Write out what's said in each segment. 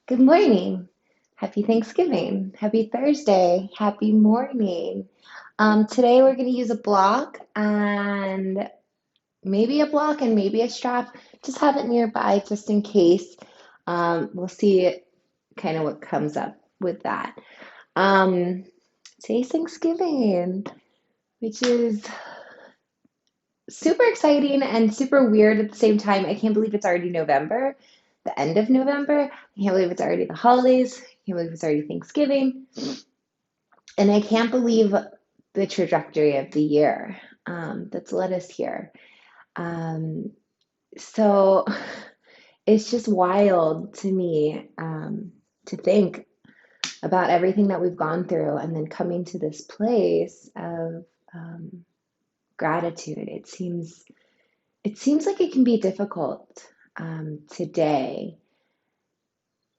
Good morning. Happy Thanksgiving. Happy Thursday. Happy morning. Today we're going to use a block and maybe a strap. Just have it nearby just in case. We'll see kind of what comes up with that. Um, Today's Thanksgiving, which is super exciting and super weird at the same time. I can't believe it's already November, the end of November. I can't believe it's already the holidays. I can't believe it's already Thanksgiving. And I can't believe the trajectory of the year that's led us here. Um, so it's just wild to me to think about everything that we've gone through and then coming to this place of gratitude. It seems like it can be difficult today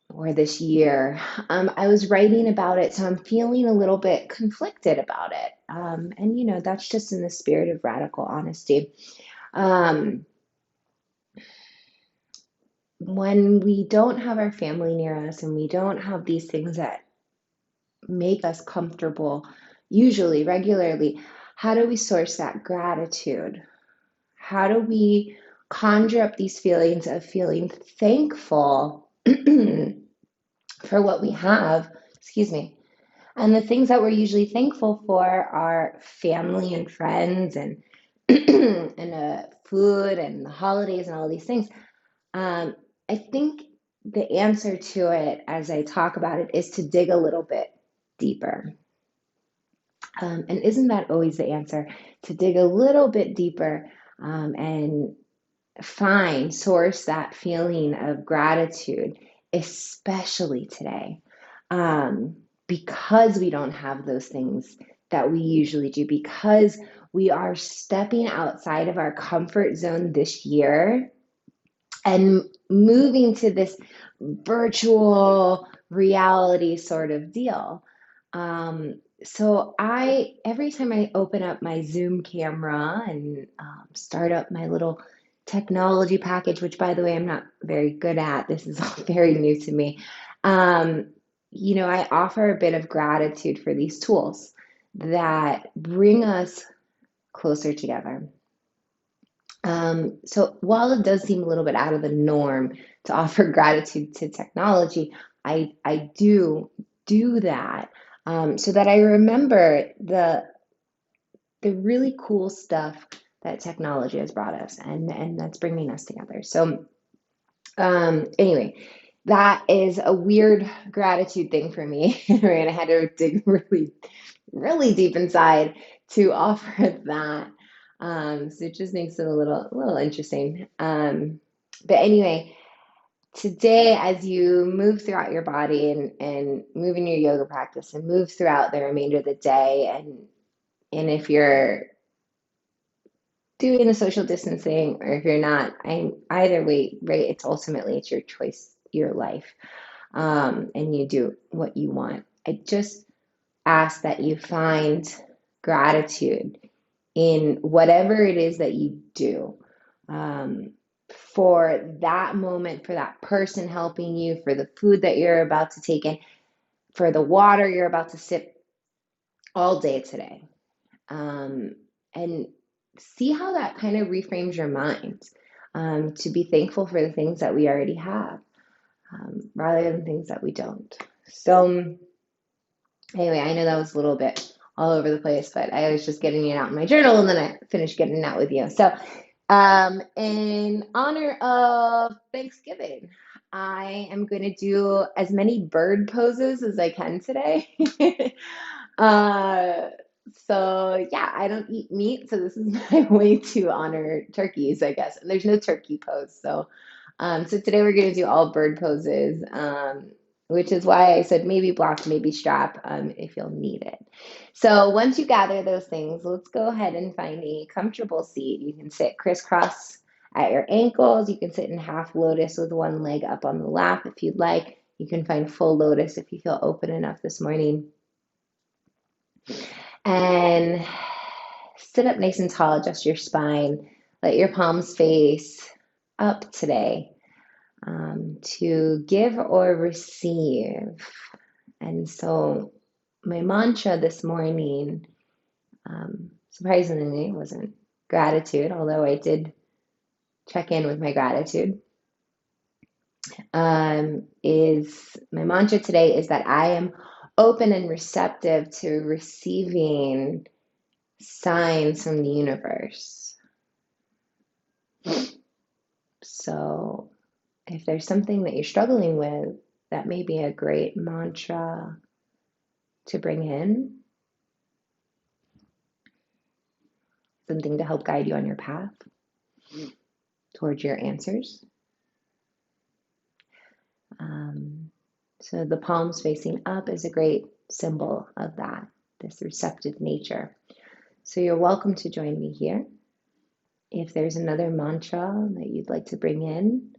or this year. I was writing about it, so I'm feeling a little bit conflicted about it. And that's just in the spirit of radical honesty. Um, when we don't have our family near us and we don't have these things that make us comfortable, usually, regularly, how do we source that gratitude? How do we conjure up these feelings of feeling thankful for what we have? Excuse me. And the things that we're usually thankful for are family and friends and and food and the holidays and all these things. Um, I think the answer to it, as I talk about it, is to dig a little bit deeper. And isn't that always the answer? To dig a little bit deeper and source that feeling of gratitude, especially today, um, because we don't have those things that we usually do, because we are stepping outside of our comfort zone this year and moving to this virtual reality sort of deal. So every time I open up my Zoom camera and start up my little technology package, which by the way, I'm not very good at, this is all very new to me. Um, I offer a bit of gratitude for these tools that bring us closer together. So while it does seem a little bit out of the norm to offer gratitude to technology, I do that so that I remember the really cool stuff that technology has brought us and that's bringing us together. So anyway, that is a weird gratitude thing for me, right? And I had to dig really, really deep inside to offer that. So it just makes it a little interesting. But anyway, today, as you move throughout your body and move in your yoga practice and move throughout the remainder of the day, and if you're doing the social distancing or if you're not, either way, right? It's your choice, your life, and you do what you want. I just ask that you find gratitude in whatever it is that you do, um, for that moment, for that person helping you, for the food that you're about to take in, for the water you're about to sip all day today. And see how that kind of reframes your mind, to be thankful for the things that we already have, rather than things that we don't. So, anyway, I know that was a little bit all over the place, but I was just getting it out in my journal and then I finished getting it out with you. So, in honor of Thanksgiving, I am going to do as many bird poses as I can today. uh, so, yeah, I don't eat meat, so this is my way to honor turkeys, I guess. And there's no turkey pose. So today we're going to do all bird poses, which is why I said maybe block, maybe strap, if you'll need it. So once you gather those things, let's go ahead and find a comfortable seat. You can sit crisscross at your ankles. You can sit in half lotus with one leg up on the lap if you'd like. You can find full lotus if you feel open enough this morning. And sit up nice and tall, adjust your spine. Let your palms face up today. to give or receive. And so my mantra this morning, surprisingly, wasn't gratitude, although I did check in with my gratitude. Is my mantra today is that I am open and receptive to receiving signs from the universe. So if there's something that you're struggling with, that may be a great mantra to bring in, something to help guide you on your path towards your answers. So the palms facing up is a great symbol of that, this receptive nature. So you're welcome to join me here. If there's another mantra that you'd like to bring in,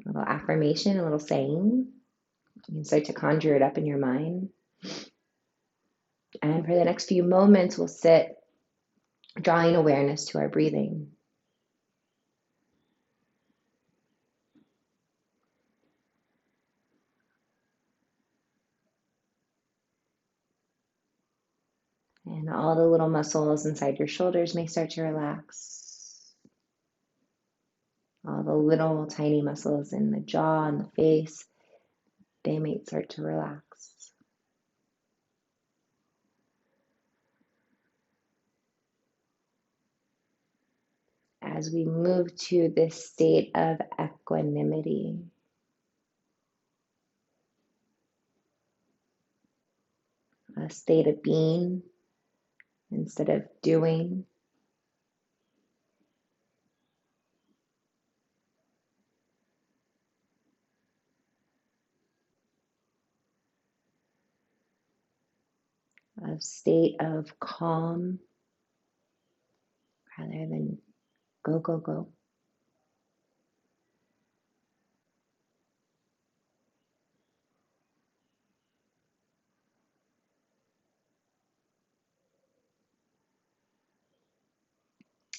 a little affirmation, a little saying, you can start to conjure it up in your mind. And for the next few moments, we'll sit drawing awareness to our breathing. And all the little muscles inside your shoulders may start to relax. All the little tiny muscles in the jaw and the face, they may start to relax. As we move to this state of equanimity, a state of being instead of doing. A state of calm rather than go, go, go.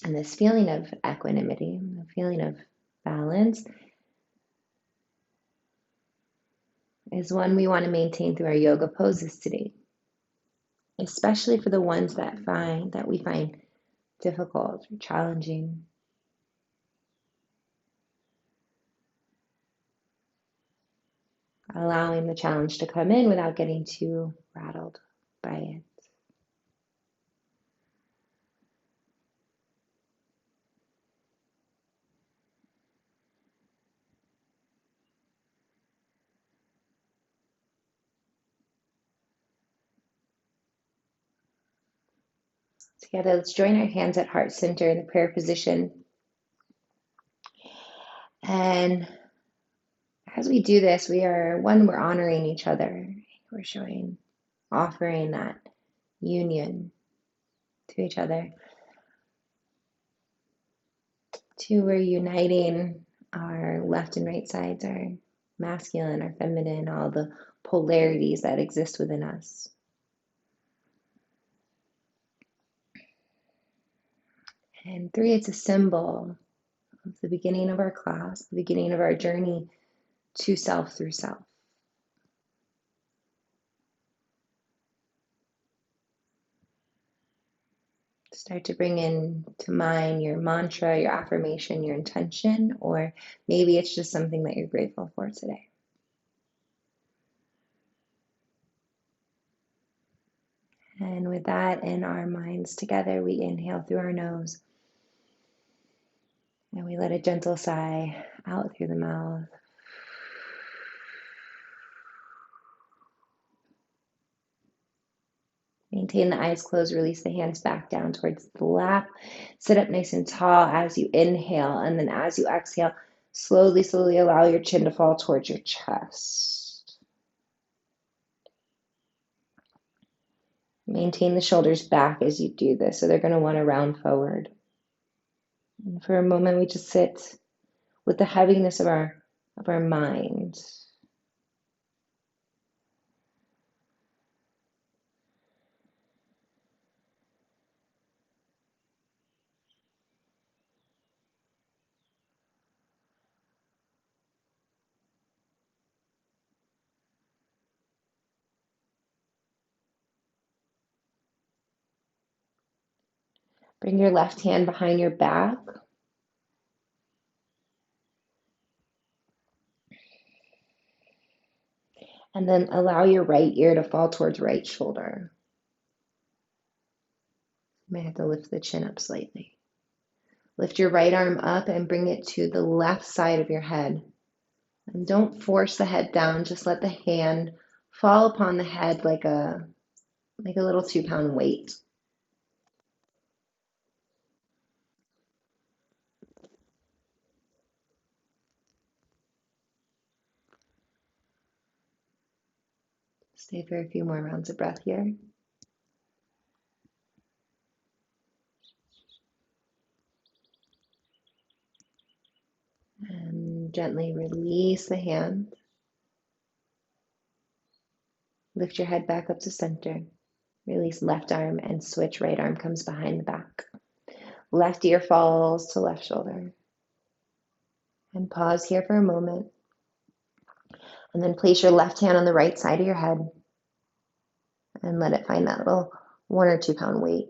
And this feeling of equanimity, the feeling of balance, is one we want to maintain through our yoga poses today, especially for the ones that we find difficult or challenging. Allowing the challenge to come in without getting too rattled by it. Together, let's join our hands at heart center in the prayer position. And as we do this, we're honoring each other. We're offering that union to each other. Two, we're uniting our left and right sides, our masculine, our feminine, all the polarities that exist within us. And three, it's a symbol of the beginning of our class, the beginning of our journey to self through self. Start to bring in to mind your mantra, your affirmation, your intention, or maybe it's just something that you're grateful for today. And with that in our minds together, we inhale through our nose and we let a gentle sigh out through the mouth. Maintain the eyes closed, release the hands back down towards the lap. Sit up nice and tall as you inhale, and then as you exhale, slowly, slowly allow your chin to fall towards your chest. Maintain the shoulders back as you do this, so they're going to want to round forward. And for a moment, we just sit with the heaviness of our mind. Bring your left hand behind your back. And then allow your right ear to fall towards right shoulder. You may have to lift the chin up slightly. Lift your right arm up and bring it to the left side of your head. And don't force the head down, just let the hand fall upon the head like a little 2-pound weight. Stay for a few more rounds of breath here. And gently release the hand. Lift your head back up to center. Release left arm and switch. Right arm comes behind the back. Left ear falls to left shoulder. And pause here for a moment. And then place your left hand on the right side of your head and let it find that little 1 or 2 pound weight.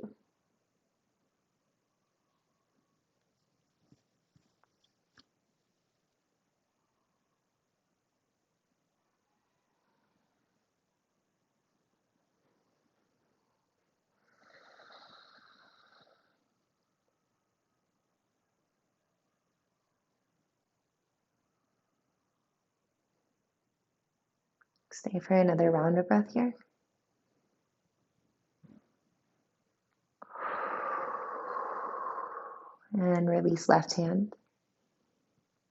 Stay for another round of breath here. And release left hand.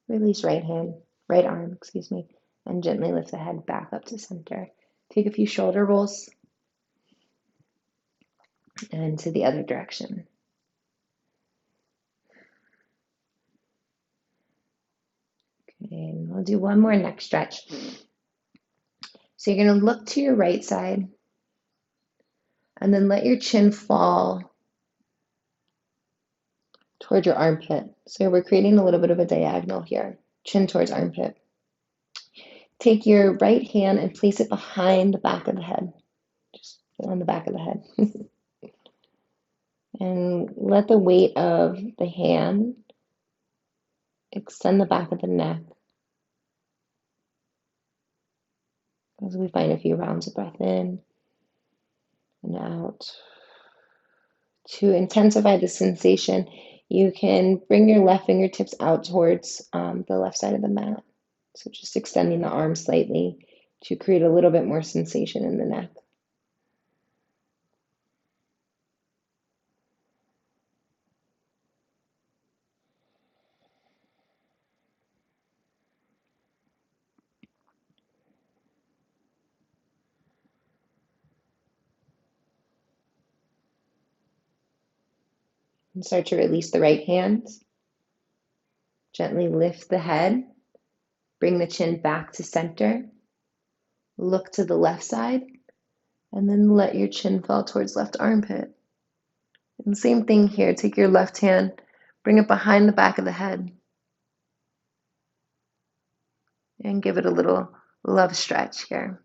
Release right hand, right arm, excuse me, and gently lift the head back up to center. Take a few shoulder rolls and to the other direction. Okay, and we'll do one more neck stretch. So you're going to look to your right side and then let your chin fall toward your armpit. So we're creating a little bit of a diagonal here, chin towards armpit. Take your right hand and place it behind the back of the head, just on the back of the head. And let the weight of the hand extend the back of the neck as we find a few rounds of breath in and out. To intensify the sensation, you can bring your left fingertips out towards the left side of the mat. So just extending the arm slightly to create a little bit more sensation in the neck. And start to release the right hand. Gently lift the head. Bring the chin back to center. Look to the left side. And then let your chin fall towards left armpit. And same thing here. Take your left hand. Bring it behind the back of the head. And give it a little love stretch here.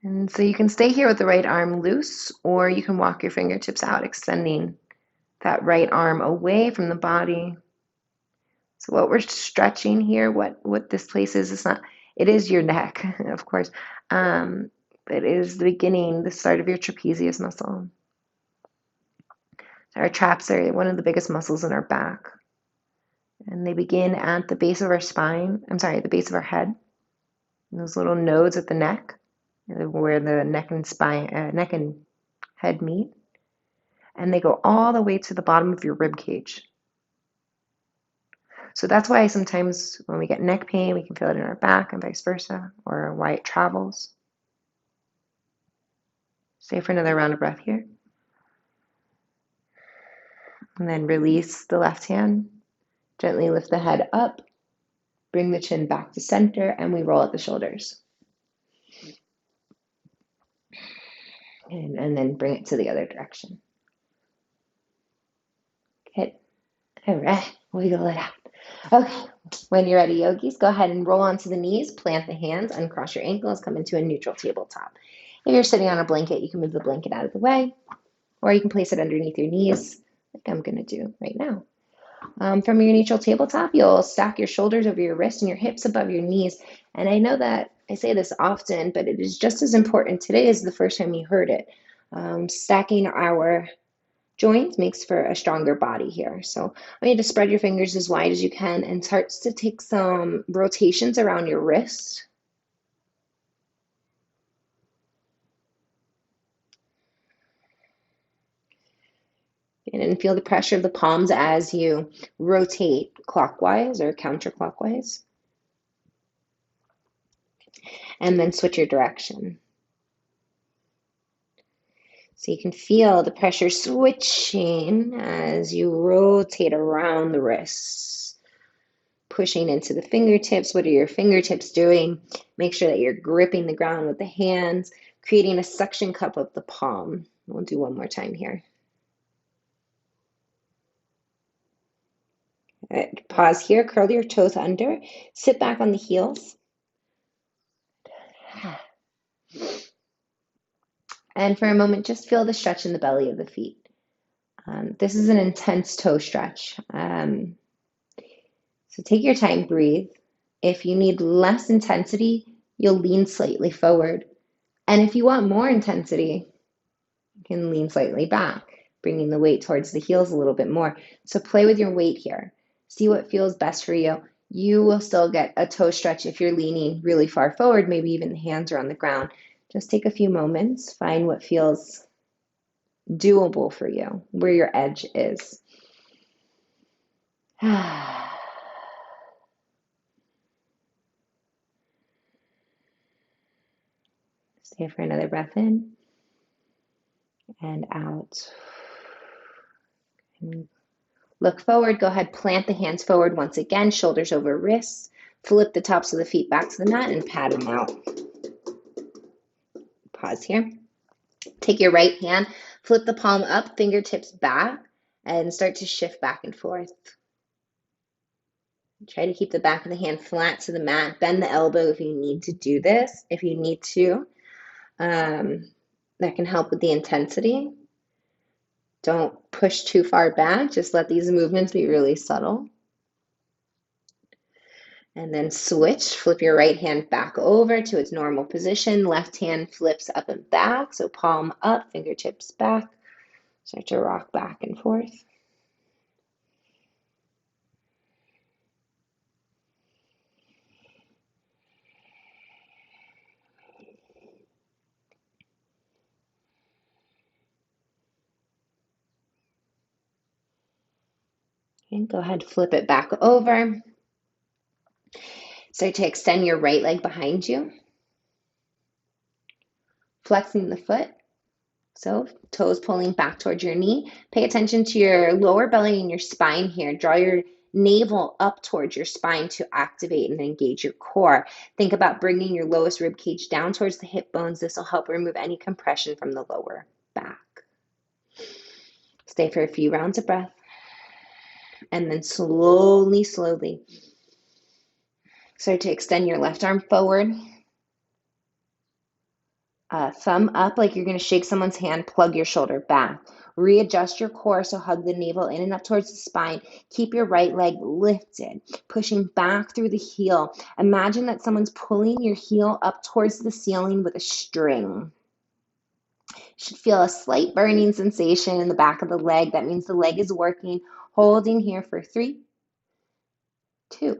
And so you can stay here with the right arm loose, or you can walk your fingertips out, extending that right arm away from the body. So what we're stretching here, what this place is, it's not, it is your neck, of course. It is the beginning, the start of your trapezius muscle. Our traps are one of the biggest muscles in our back. And they begin at the base of our spine, the base of our head. And those little nodes at the neck, where the neck and head meet. And they go all the way to the bottom of your rib cage. So that's why sometimes when we get neck pain, we can feel it in our back and vice versa, or why it travels. Stay for another round of breath here. And then release the left hand. Gently lift the head up. Bring the chin back to center, and we roll at the shoulders. And then bring it to the other direction. Good. All right, wiggle it out. Okay, when you're ready, yogis, go ahead and roll onto the knees, plant the hands, uncross your ankles, come into a neutral tabletop. If you're sitting on a blanket, you can move the blanket out of the way, or you can place it underneath your knees. like I'm going to do right now. From your neutral tabletop, you'll stack your shoulders over your wrists and your hips above your knees. And I know that I say this often, but it is just as important today as the first time you heard it. Stacking our joints makes for a stronger body here. So I want you to spread your fingers as wide as you can and start to take some rotations around your wrists. And feel the pressure of the palms as you rotate clockwise or counterclockwise. And then switch your direction. So you can feel the pressure switching as you rotate around the wrists, pushing into the fingertips. What are your fingertips doing? Make sure that you're gripping the ground with the hands, creating a suction cup of the palm. We'll do one more time here. Pause here, curl your toes under, sit back on the heels. And for a moment, just feel the stretch in the belly of the feet. This is an intense toe stretch. So take your time, breathe. If you need less intensity, you'll lean slightly forward. And if you want more intensity, you can lean slightly back, bringing the weight towards the heels a little bit more. So play with your weight here. See what feels best for you. You will still get a toe stretch if you're leaning really far forward, maybe even the hands are on the ground. Just take a few moments, find what feels doable for you, where your edge is. Stay for another breath in and out. And look forward. Go ahead, plant the hands forward once again, shoulders over wrists. Flip the tops of the feet back to the mat and pat them out. Pause here. Take your right hand, flip the palm up, fingertips back, and start to shift back and forth. Try to keep the back of the hand flat to the mat. Bend the elbow if you need to do this, if you need to. That can help with the intensity. Don't push too far back. Just let these movements be really subtle. And then switch. Flip your right hand back over to its normal position. Left hand flips up and back. So palm up, fingertips back. Start to rock back and forth. And go ahead, flip it back over. Start to extend your right leg behind you. Flexing the foot. So toes pulling back towards your knee. Pay attention to your lower belly and your spine here. Draw your navel up towards your spine to activate and engage your core. Think about bringing your lowest rib cage down towards the hip bones. This will help remove any compression from the lower back. Stay for a few rounds of breath. And then slowly, slowly start to extend your left arm forward. Thumb up like you're going to shake someone's hand. Plug your shoulder back. Readjust your core, so hug the navel in and up towards the spine. Keep your right leg lifted, pushing back through the heel. Imagine that someone's pulling your heel up towards the ceiling with a string. You should feel a slight burning sensation in the back of the leg. That means the leg is working. Holding here for 3, 2,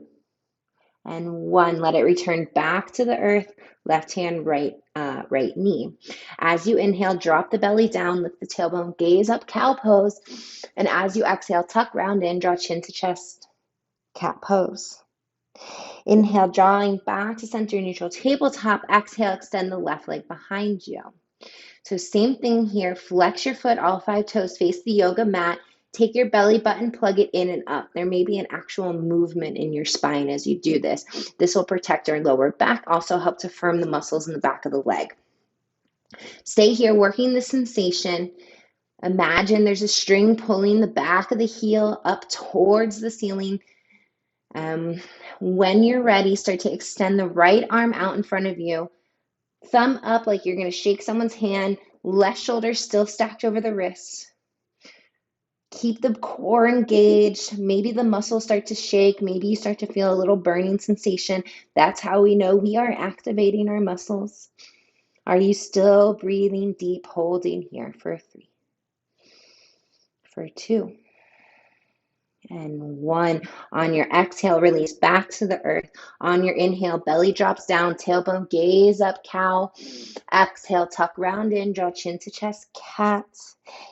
and 1. Let it return back to the earth. Left hand, right knee. As you inhale, drop the belly down, lift the tailbone, gaze up, cow pose. And as you exhale, tuck round in, draw chin to chest, cat pose. Inhale, drawing back to center neutral tabletop. Exhale, extend the left leg behind you. So same thing here. Flex your foot, all 5 toes face the yoga mat. Take your belly button, plug it in and up. There may be an actual movement in your spine as you do this. This will protect our lower back, also help to firm the muscles in the back of the leg. Stay here, working the sensation. Imagine there's a string pulling the back of the heel up towards the ceiling. When you're ready, start to extend the right arm out in front of you. Thumb up like you're going to shake someone's hand. Left shoulder still stacked over the wrists. Keep the core engaged. Maybe the muscles start to shake. Maybe you start to feel a little burning sensation. That's how we know we are activating our muscles. Are you still breathing deep, holding here for 3, for 2, and 1. On your exhale, release back to the earth. On your inhale, belly drops down, tailbone, gaze up, cow. Exhale, tuck round in, draw chin to chest, cat.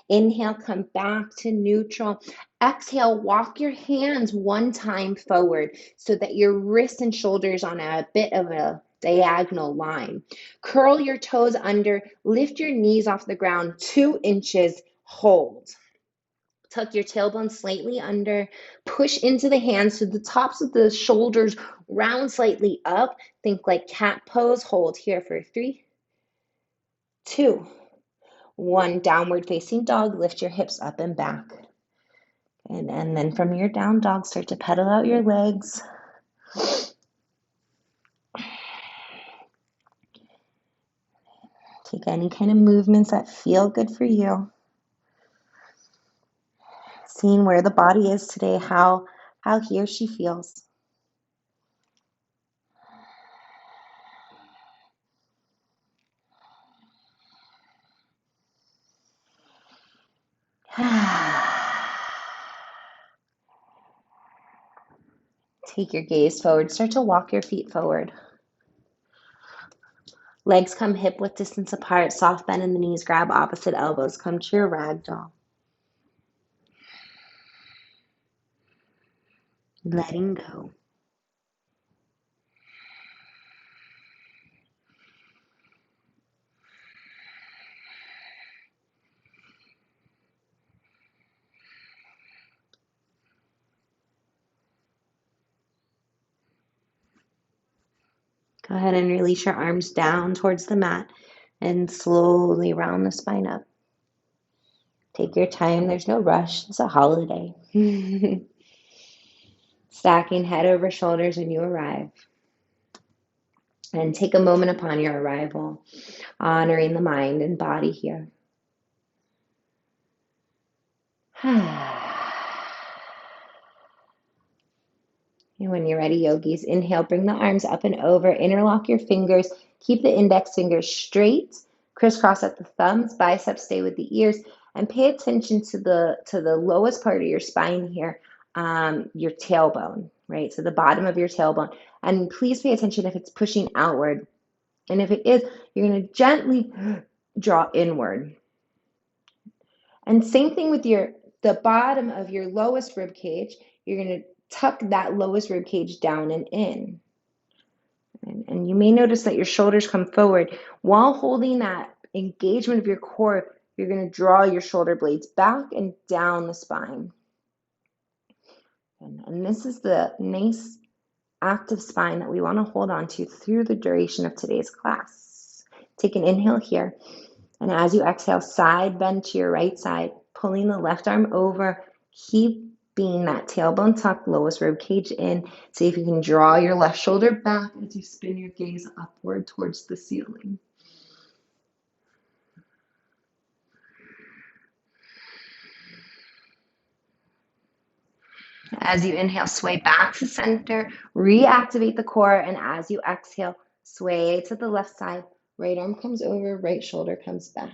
Inhale, come back to neutral. Exhale, walk your hands one time forward so that your wrists and shoulders on a bit of a diagonal line. Curl your toes under, lift your knees off the ground 2 inches, hold. Tuck your tailbone slightly under, push into the hands so the tops of the shoulders round slightly up. Think like cat pose. Hold here for 3, 2, 1. Downward facing dog. Lift your hips up and back. And then from your down dog, start to pedal out your legs. Take any kind of movements that feel good for you. Seeing where the body is today, how he or she feels. Take your gaze forward. Start to walk your feet forward. Legs come hip width distance apart. Soft bend in the knees. Grab opposite elbows. Come to your ragdoll. Letting go. Go ahead and release your arms down towards the mat and slowly round the spine up. Take your time. There's no rush. It's a holiday. Stacking head over shoulders when you arrive. And take a moment upon your arrival, honoring the mind and body here. And when you're ready, yogis, inhale, bring the arms up and over, interlock your fingers, keep the index fingers straight, crisscross at the thumbs, biceps stay with the ears, and pay attention to the lowest part of your spine here, your tailbone, right? So the bottom of your tailbone. And please pay attention if it's pushing outward. And if it is, you're going to gently draw inward. And same thing with the bottom of your lowest rib cage. You're going to tuck that lowest rib cage down and in. And you may notice that your shoulders come forward. While holding that engagement of your core, you're going to draw your shoulder blades back and down the spine. And this is the nice active spine that we want to hold on to through the duration of today's class. Take an inhale here. And as you exhale, side bend to your right side, pulling the left arm over, keeping that tailbone tucked, lowest rib cage in. See if you can draw your left shoulder back as you spin your gaze upward towards the ceiling. As you inhale, sway back to center, reactivate the core, and as you exhale, sway to the left side. Right arm comes over, right shoulder comes back.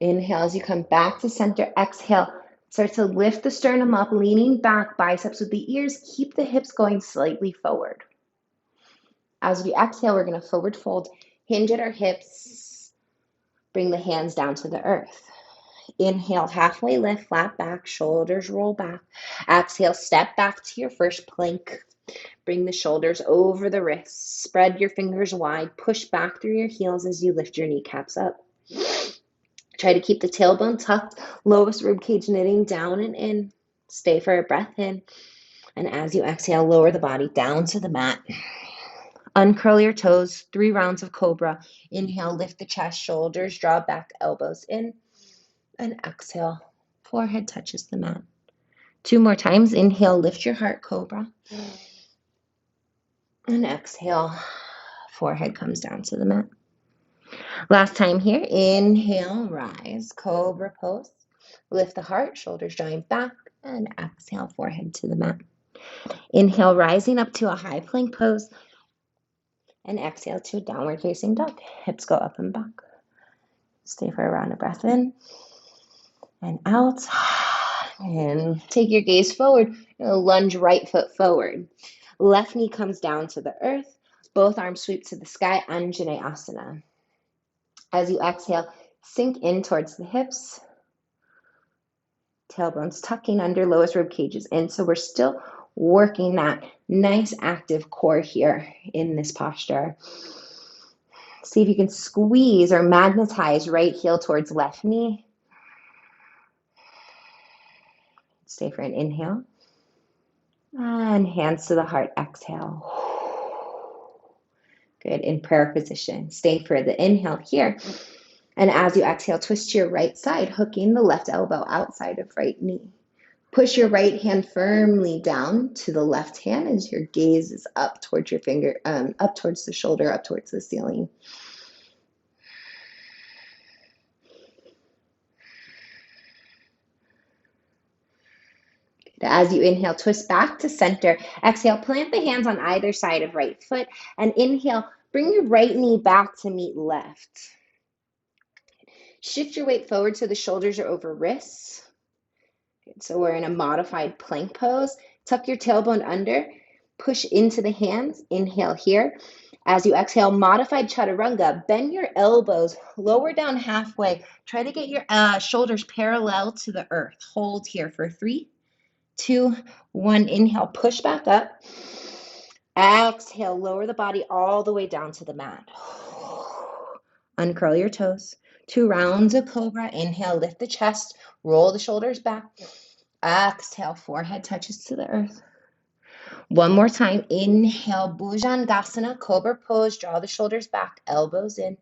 Inhale as you come back to center. Exhale, start to lift the sternum up, leaning back, biceps with the ears. Keep the hips going slightly forward. As we exhale, we're going to forward fold, hinge at our hips, bring the hands down to the earth. Inhale, halfway lift, flat back, shoulders roll back. Exhale, step back to your first plank. Bring the shoulders over the wrists. Spread your fingers wide. Push back through your heels as you lift your kneecaps up. Try to keep the tailbone tucked, lowest ribcage knitting down and in. Stay for a breath in. And as you exhale, lower the body down to the mat. Uncurl your toes, 3 rounds of cobra. Inhale, lift the chest, shoulders draw back, elbows in. And exhale, forehead touches the mat. 2 more times. Inhale, lift your heart, cobra. And exhale, forehead comes down to the mat. Last time here, inhale, rise, cobra pose. Lift the heart, shoulders drawing back, and exhale, forehead to the mat. Inhale, rising up to a high plank pose, and exhale to a downward facing dog. Hips go up and back. Stay for a round of breath in and out. And take your gaze forward. Lunge right foot forward. Left knee comes down to the earth. Both arms sweep to the sky, Anjaneyasana. As you exhale, sink in towards the hips. Tailbones tucking under, lowest rib cages in. So we're still working that nice active core here in this posture. See if you can squeeze or magnetize right heel towards left knee. Stay for an inhale. And hands to the heart, exhale. Good, in prayer position. Stay for the inhale here. And as you exhale, twist to your right side, hooking the left elbow outside of right knee. Push your right hand firmly down to the left hand as your gaze is up towards your finger, up towards the shoulder, up towards the ceiling. As you inhale, twist back to center. Exhale, plant the hands on either side of right foot. And inhale, bring your right knee back to meet left. Shift your weight forward so the shoulders are over wrists. Good. So we're in a modified plank pose. Tuck your tailbone under. Push into the hands. Inhale here. As you exhale, modified chaturanga. Bend your elbows. Lower down halfway. Try to get your shoulders parallel to the earth. Hold here for 3, 2, 1. Inhale, push back up. Exhale, lower the body all the way down to the mat. Uncurl your toes. 2 rounds of cobra. Inhale, lift the chest. Roll the shoulders back. Exhale, forehead touches to the earth. One more time. Inhale, Bhujangasana, cobra pose. Draw the shoulders back, elbows in.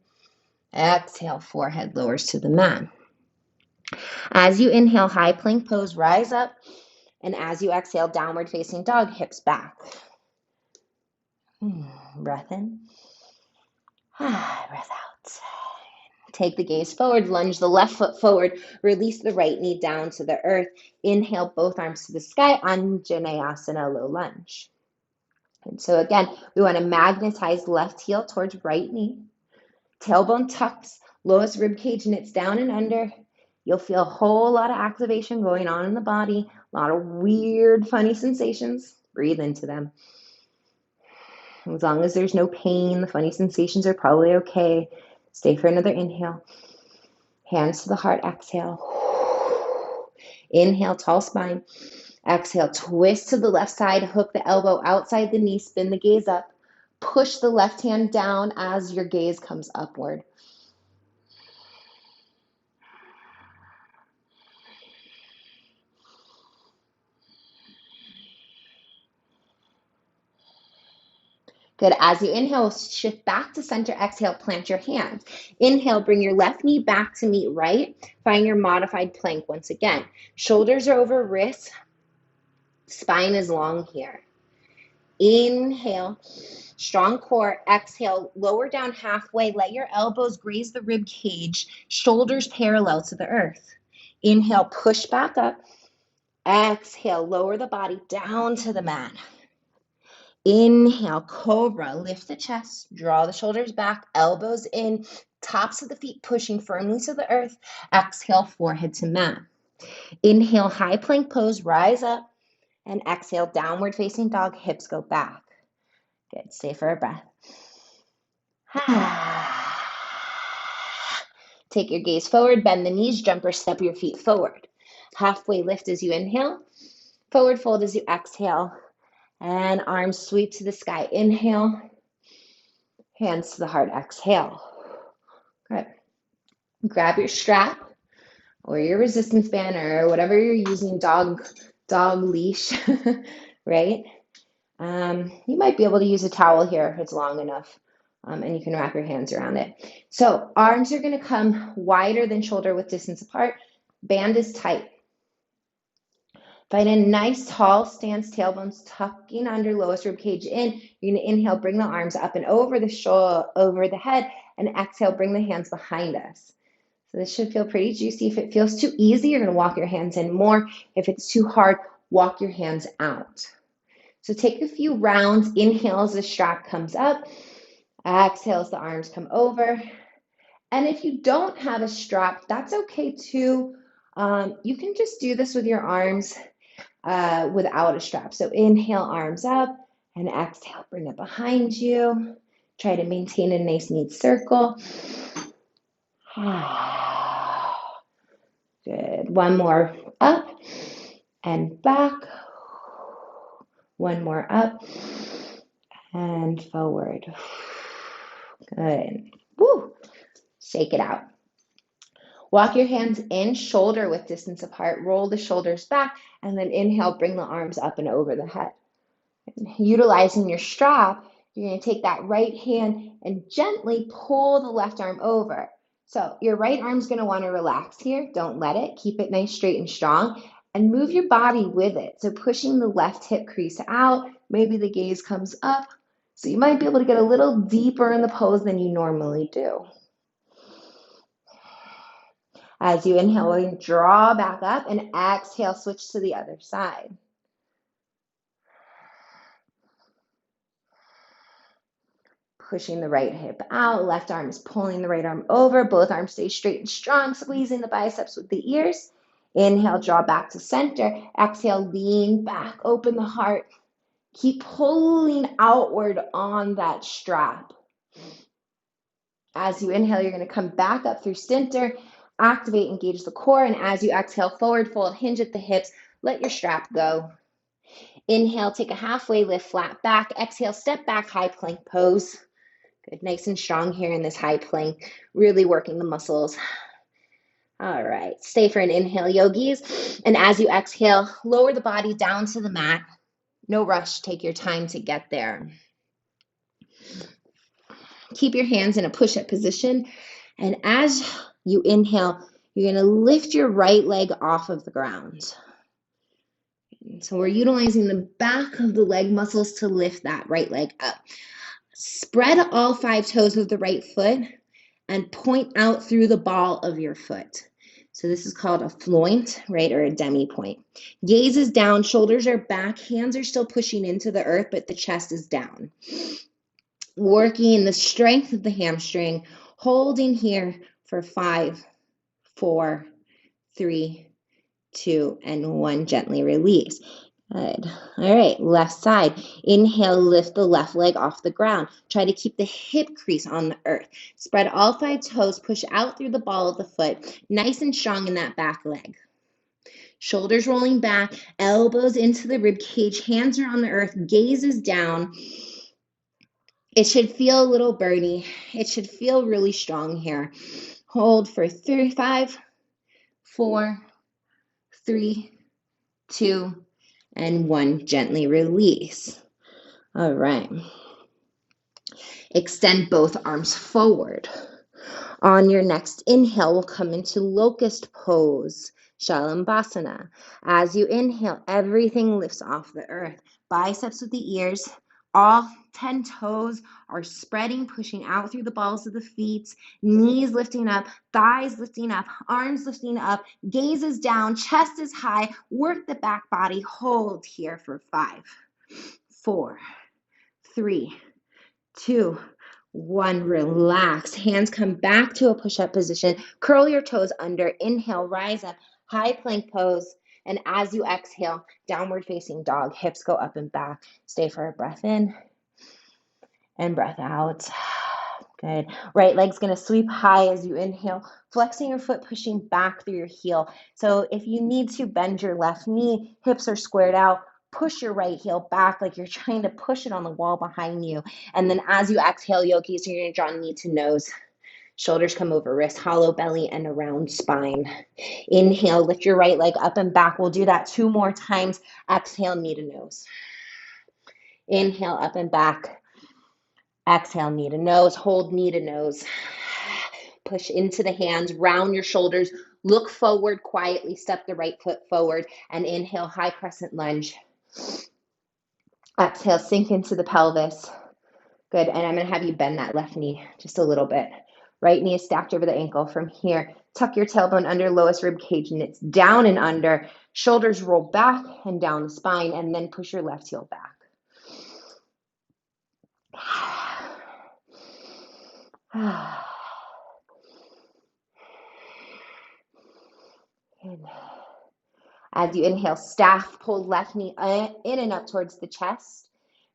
Exhale, forehead lowers to the mat. As you inhale, high plank pose, rise up. And as you exhale, downward facing dog, hips back. Breath in. Breath out. Take the gaze forward, lunge the left foot forward, release the right knee down to the earth. Inhale, both arms to the sky, Anjaneyasana, low lunge. And so again, we want to magnetize left heel towards right knee. Tailbone tucks, lowest rib cage knits down and under. You'll feel a whole lot of activation going on in the body, a lot of weird, funny sensations. Breathe into them. As long as there's no pain, the funny sensations are probably okay. Stay for another inhale. Hands to the heart, exhale. Inhale, tall spine. Exhale, twist to the left side, hook the elbow outside the knee, spin the gaze up. Push the left hand down as your gaze comes upward. Good. As you inhale, shift back to center. Exhale, plant your hands. Inhale, bring your left knee back to meet right. Find your modified plank once again. Shoulders are over wrists. Spine is long here. Inhale, strong core. Exhale, lower down halfway. Let your elbows graze the rib cage. Shoulders parallel to the earth. Inhale, push back up. Exhale, lower the body down to the mat. Inhale, cobra, lift the chest, draw the shoulders back, elbows in, tops of the feet pushing firmly to the earth. Exhale, forehead to mat. Inhale, high plank pose, rise up, and exhale, downward facing dog, hips go back. Good, stay for a breath. Take your gaze forward, bend the knees, jump or step your feet forward. Halfway lift as you inhale, forward fold as you exhale. And arms sweep to the sky. Inhale. Hands to the heart. Exhale. Good. Grab your strap or your resistance band or whatever you're using, dog leash, right? You might be able to use a towel here if it's long enough, and you can wrap your hands around it. So arms are going to come wider than shoulder width distance apart. Band is tight. Find a nice tall stance, tailbones tucking under, lowest rib cage in. You're going to inhale, bring the arms up and over the shoulder, over the head, and exhale, bring the hands behind us. So this should feel pretty juicy. If it feels too easy, you're going to walk your hands in more. If it's too hard, walk your hands out. So take a few rounds. Inhale as the strap comes up. Exhale as the arms come over. And if you don't have a strap, that's okay too. You can just do this with your arms without a strap. So inhale, arms up, and exhale, bring it behind you. Try to maintain a nice, neat circle. Good. One more up and back. One more up and forward. Good. Woo. Shake it out. Walk your hands in, shoulder width distance apart. Roll the shoulders back, and then inhale, bring the arms up and over the head. Utilizing your strap, you're going to take that right hand and gently pull the left arm over. So your right arm's going to want to relax here. Don't let it. Keep it nice, straight, and strong. And move your body with it. So pushing the left hip crease out. Maybe the gaze comes up. So you might be able to get a little deeper in the pose than you normally do. As you inhale, draw back up, and exhale, switch to the other side. Pushing the right hip out, left arm is pulling the right arm over, both arms stay straight and strong, squeezing the biceps with the ears. Inhale, draw back to center. Exhale, lean back, open the heart. Keep pulling outward on that strap. As you inhale, you're going to come back up through center, activate, engage the core, and as you exhale, forward fold, hinge at the hips, let your strap go. Inhale, take a halfway lift, flat back. Exhale, step back, high plank pose. Good, nice and strong here in this high plank, really working the muscles. All right, stay for an inhale, yogis. And as you exhale, lower the body down to the mat. No rush, take your time to get there. Keep your hands in a push-up position. And as you inhale, you're going to lift your right leg off of the ground. So we're utilizing the back of the leg muscles to lift that right leg up. Spread all 5 toes of the right foot and point out through the ball of your foot. So this is called a floint, right, or a demi-point. Gaze is down, shoulders are back, hands are still pushing into the earth, but the chest is down. Working the strength of the hamstring, holding here for 5, 4, 3, 2, and 1. Gently release. Good. All right, left side. Inhale, lift the left leg off the ground. Try to keep the hip crease on the earth. Spread all 5 toes, push out through the ball of the foot. Nice and strong in that back leg. Shoulders rolling back, elbows into the rib cage, hands are on the earth, gaze is down. It should feel a little birdie. It should feel really strong here. Hold for 5, 4, 3, 2, and 1. Gently release. All right. Extend both arms forward. On your next inhale, we'll come into locust pose, Shalabhasana. As you inhale, everything lifts off the earth. Biceps with the ears. All 10 toes are spreading, pushing out through the balls of the feet. Knees lifting up, thighs lifting up, arms lifting up, gaze is down, chest is high. Work the back body. Hold here for 5, 4, 3, 2, 1. Relax. Hands come back to a push-up position. Curl your toes under. Inhale, rise up, high plank pose. And as you exhale, downward facing dog. Hips go up and back. Stay for a breath in and breath out. Good. Right leg's going to sweep high as you inhale, flexing your foot, pushing back through your heel. So if you need to bend your left knee, hips are squared out, push your right heel back like you're trying to push it on the wall behind you. And then as you exhale, yogis, you're going to draw knee to nose. Shoulders come over wrist, hollow belly, and a round spine. Inhale, lift your right leg up and back. We'll do that 2 more times. Exhale, knee to nose. Inhale, up and back. Exhale, knee to nose. Hold knee to nose. push into the hands, round your shoulders, look forward quietly, step the right foot forward, and inhale, high crescent lunge. Exhale, sink into the pelvis. Good, and I'm gonna have you bend that left knee just a little bit. Right knee is stacked over the ankle. From here, tuck your tailbone under, lowest rib cage, and it's down and under. Shoulders roll back and down the spine, and then push your left heel back. As you inhale, staff, pull left knee in and up towards the chest.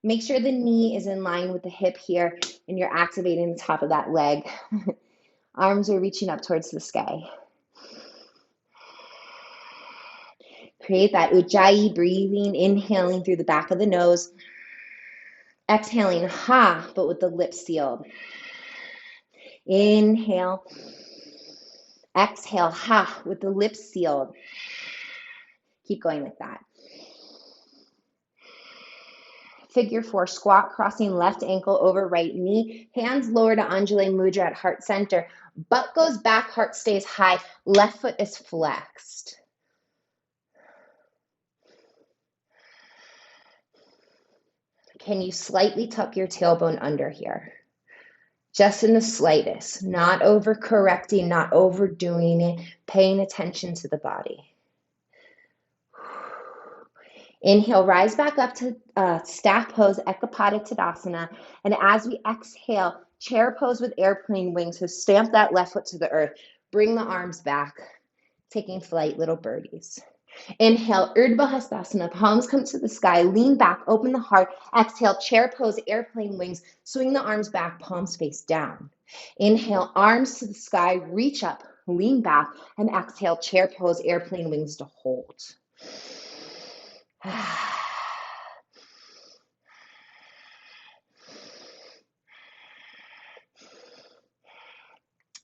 Make sure the knee is in line with the hip here, and you're activating the top of that leg. Arms are reaching up towards the sky. Create that ujjayi breathing, inhaling through the back of the nose. Exhaling, ha, but with the lips sealed. Inhale. Exhale, ha, with the lips sealed. Keep going with that. Figure 4 squat, crossing left ankle over right knee. Hands lower to Anjali Mudra at heart center. Butt goes back, heart stays high. Left foot is flexed. Can you slightly tuck your tailbone under here? Just in the slightest, not overcorrecting, not overdoing it, paying attention to the body. Inhale, rise back up to staff pose, Ekapada Tadasana. And as we exhale, chair pose with airplane wings. So stamp that left foot to the earth. Bring the arms back, taking flight, little birdies. Inhale, Urdhva Hastasana, palms come to the sky, lean back, open the heart. Exhale, chair pose, airplane wings, swing the arms back, palms face down. Inhale, arms to the sky, reach up, lean back, and exhale, chair pose, airplane wings to hold.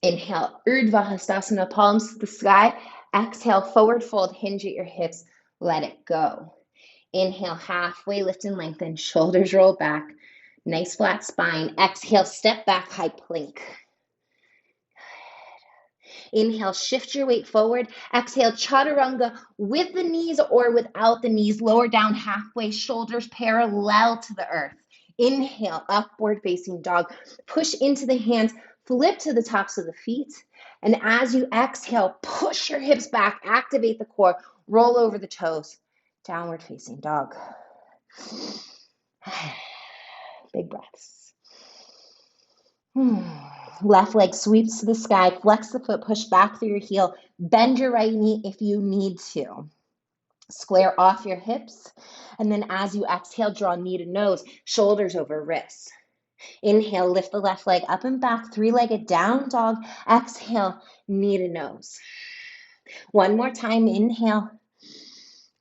Inhale, Urdhva Hastasana, palms to the sky. Exhale, forward fold, hinge at your hips, let it go. Inhale, halfway lift and lengthen, shoulders roll back, nice flat spine. Exhale, step back, high plank. Inhale, shift your weight forward. Exhale, chaturanga with the knees or without the knees, lower down halfway, shoulders parallel to the earth. Inhale, upward facing dog. Push into the hands, flip to the tops of the feet. And as you exhale, push your hips back, activate the core, roll over the toes. Downward facing dog. Big breaths. Left leg sweeps to the sky, flex the foot, push back through your heel, bend your right knee if you need to. Square off your hips, and then as you exhale, draw knee to nose, shoulders over wrists. Inhale, lift the left leg up and back, three-legged down dog. Exhale, knee to nose. One more time, inhale,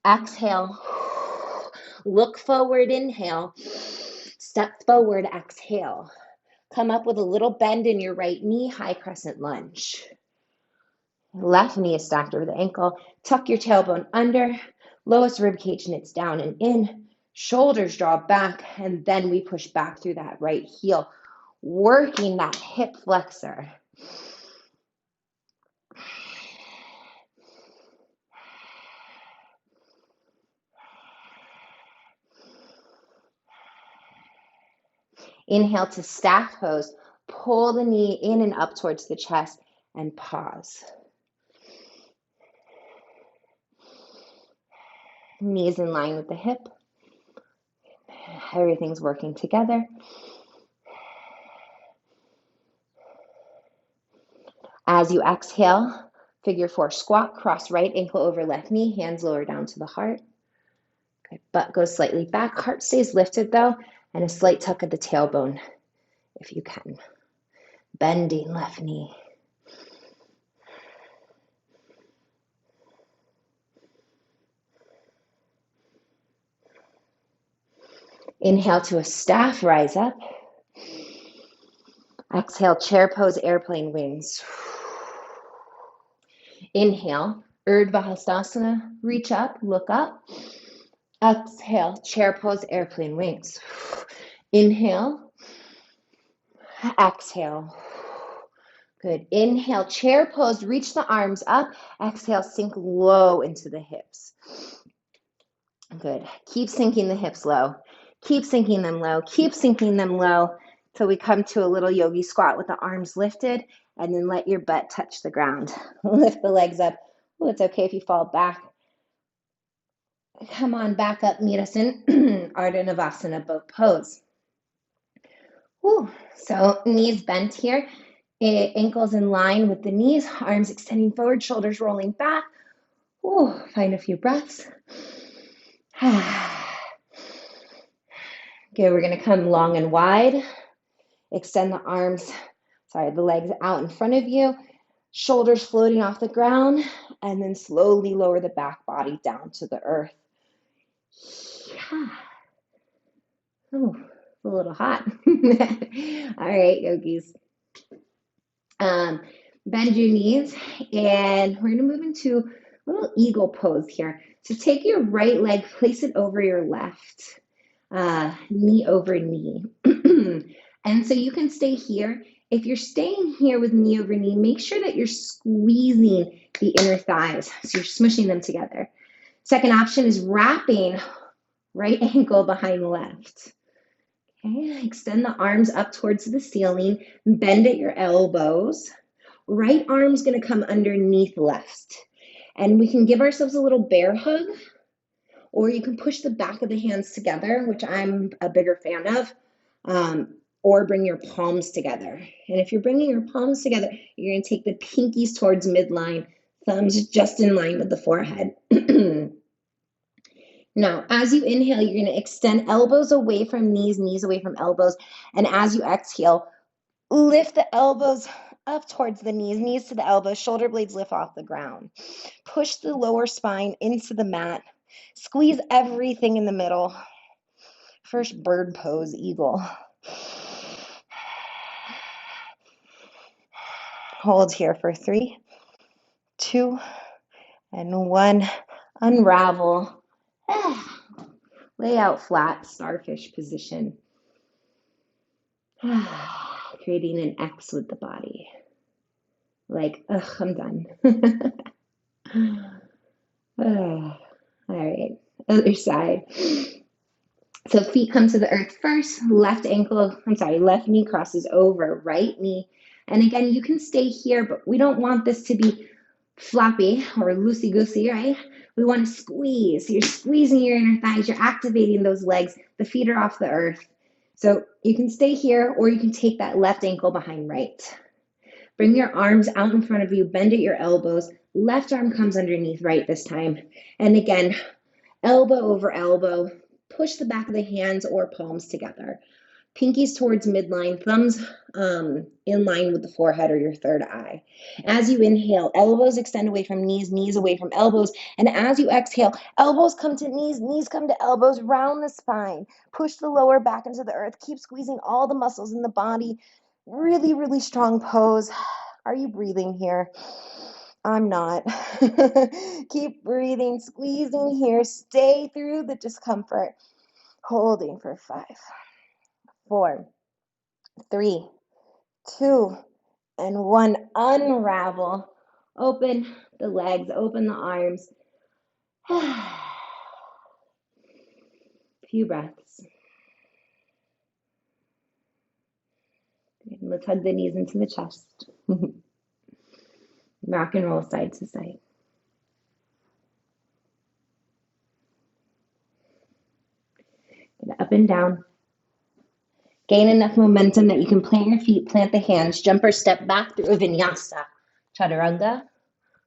exhale, look forward, inhale, step forward, exhale. Come up with a little bend in your right knee, high crescent lunge. Left knee is stacked over the ankle. Tuck your tailbone under, lowest rib cage knits down and in. Shoulders draw back, and then we push back through that right heel, working that hip flexor. Inhale to staff pose. Pull the knee in and up towards the chest and pause. Knees in line with the hip. Everything's working together. As you exhale, figure 4 squat, cross right ankle over left knee, hands lower down to the heart. Good. Butt goes slightly back, heart stays lifted though, and a slight tuck of the tailbone if you can. Bending left knee. Inhale to a staff, rise up. Exhale, chair pose, airplane wings. Inhale, Urdhva Hastasana, reach up, look up. Exhale, chair pose, airplane wings. Inhale, exhale. Good. Inhale, chair pose, reach the arms up. Exhale, sink low into the hips. Good. Keep sinking the hips low. Keep sinking them low. Keep sinking them low till we come to a little yogi squat with the arms lifted, and then let your butt touch the ground. Lift the legs up. Oh, it's okay if you fall back. Come on back up, meet us in Ardha Navasana boat pose. Whew. So knees bent here, ankles in line with the knees, arms extending forward, shoulders rolling back. Whew. Find a few breaths. Good, we're gonna come long and wide. Extend the arms, the legs out in front of you, shoulders floating off the ground, and then slowly lower the back body down to the earth. Oh, a little hot. All right, yogis. Bend your knees, and we're gonna move into a little eagle pose here. So take your right leg, place it over your left, knee over knee. And so you can stay here. If you're staying here with knee over knee, make sure that you're squeezing the inner thighs. So you're smushing them together. Second option is wrapping right ankle behind left. Okay, extend the arms up towards the ceiling, bend at your elbows. Right arm's gonna come underneath left. And we can give ourselves a little bear hug, or you can push the back of the hands together, which I'm a bigger fan of, or bring your palms together. And if you're bringing your palms together, you're gonna take the pinkies towards midline, thumbs just in line with the forehead. Now, as you inhale, you're gonna extend elbows away from knees, knees away from elbows. And as you exhale, lift the elbows up towards the knees, knees to the elbows, shoulder blades lift off the ground. Push the lower spine into the mat. Squeeze everything in the middle. First bird pose, eagle. Hold here for 3, 2, and 1. Unravel. Lay out flat, starfish position. Creating an X with the body. Like, ugh, I'm done. All right, other side. So feet come to the earth first, left knee crosses over right knee. And again, you can stay here, but we don't want this to be floppy or loosey-goosey, right? We want to squeeze. So you're squeezing your inner thighs, you're activating those legs. The feet are off the earth. So you can stay here, or you can take that left ankle behind right. Bring your arms out in front of you, bend at your elbows. Left arm comes underneath right this time. And again, elbow over elbow. Push the back of the hands or palms together. Pinkies towards midline, thumbs in line with the forehead or your third eye. As you inhale, elbows extend away from knees, knees away from elbows. And as you exhale, elbows come to knees, knees come to elbows, round the spine. Push the lower back into the earth. Keep squeezing all the muscles in the body. Really, really strong pose. Are you breathing here? I'm not. Keep breathing, squeezing here. Stay through the discomfort. Holding for 5, 4, 3, 2, and 1. Unravel. Open the legs, open the arms. Few breaths. Let's hug the knees into the chest. Rock and roll side to side. Get up and down. Gain enough momentum that you can plant your feet, plant the hands, jump or step back through a vinyasa. Chaturanga,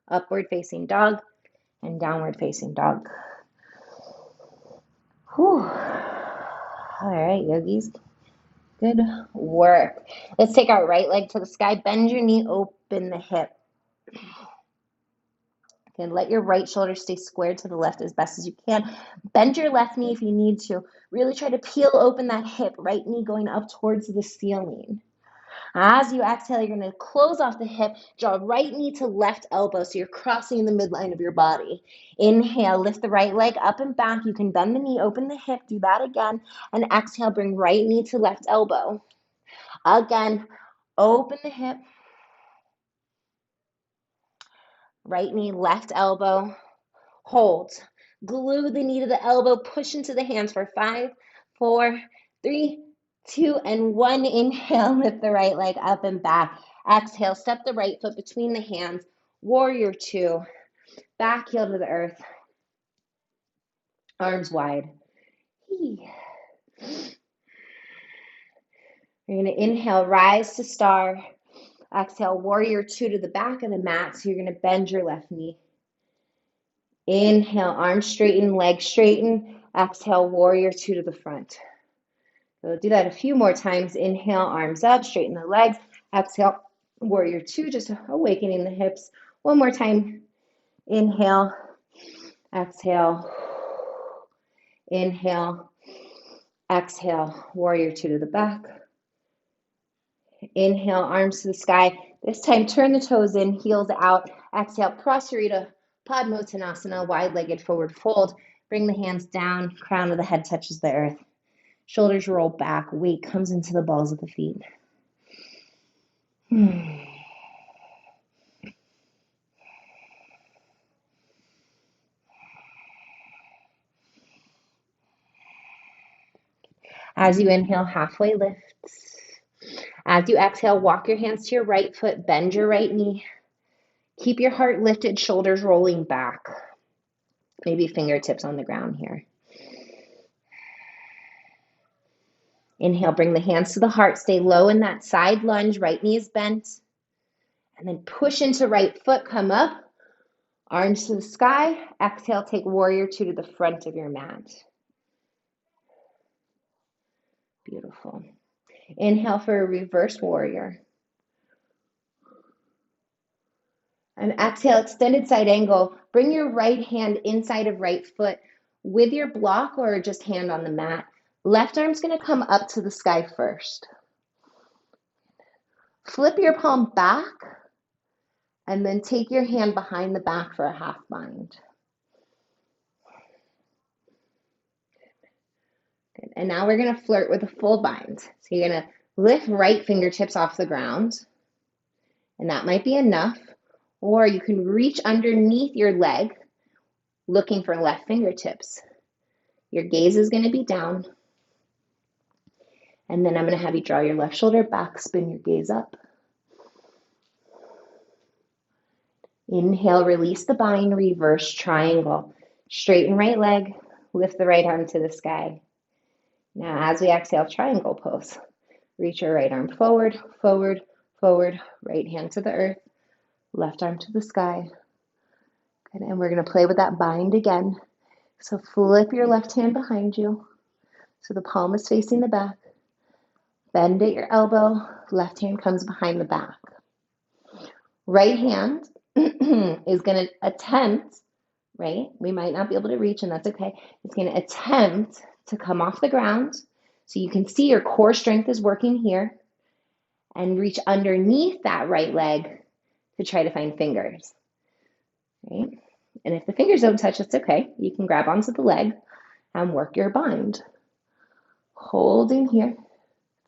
upward facing dog, and downward facing dog. Whew. All right, yogis. Good work. Let's take our right leg to the sky. Bend your knee, open the hip. Okay, let your right shoulder stay squared to the left as best as you can. Bend your left knee if you need to. Really try to peel open that hip, right knee going up towards the ceiling. As you exhale, you're going to close off the hip, draw right knee to left elbow, so you're crossing the midline of your body. Inhale, lift the right leg up and back. You can bend the knee, open the hip, do that again. And exhale, bring right knee to left elbow. Again, open the hip. Right knee, left elbow, hold. Glue the knee to the elbow, push into the hands for 5, 4, 3, 2, and 1. Inhale, lift the right leg up and back. Exhale, step the right foot between the hands. Warrior 2. Back heel to the earth. Arms wide. You're going to inhale, rise to star. Exhale, warrior 2 to the back of the mat. So you're going to bend your left knee. Inhale, arms straighten, legs straighten. Exhale, warrior 2 to the front. We'll do that a few more times. Inhale, arms up, straighten the legs. Exhale, warrior 2, just awakening the hips. One more time. Inhale, exhale, inhale, exhale, warrior 2 to the back. Inhale, arms to the sky. This time, turn the toes in, heels out. Exhale, Prasarita Padmottanasana, wide-legged forward fold. Bring the hands down, crown of the head touches the earth. Shoulders roll back, weight comes into the balls of the feet. As you inhale, halfway lift. As you exhale, walk your hands to your right foot, bend your right knee. Keep your heart lifted, shoulders rolling back. Maybe fingertips on the ground here. Inhale, bring the hands to the heart. Stay low in that side lunge. Right knee is bent. And then push into right foot. Come up. Arms to the sky. Exhale, take warrior 2 to the front of your mat. Beautiful. Inhale for a reverse warrior. And exhale, extended side angle. Bring your right hand inside of right foot with your block or just hand on the mat. Left arm's going to come up to the sky first. Flip your palm back and then take your hand behind the back for a half bind. Good. And now we're going to flirt with a full bind. So you're going to lift right fingertips off the ground, and that might be enough. Or you can reach underneath your leg looking for left fingertips. Your gaze is going to be down. And then I'm going to have you draw your left shoulder back, spin your gaze up. Inhale, release the bind, reverse triangle. Straighten right leg, lift the right arm to the sky. Now as we exhale, triangle pose. Reach your right arm forward, forward, forward, right hand to the earth, left arm to the sky. Good. And we're going to play with that bind again. So flip your left hand behind you. So the palm is facing the back. Bend at your elbow, left hand comes behind the back. Right hand is going to attempt, right? We might not be able to reach, and that's okay. It's going to attempt to come off the ground. So you can see your core strength is working here, and reach underneath that right leg to try to find fingers, right? And if the fingers don't touch, it's okay. You can grab onto the leg and work your bind. Holding here.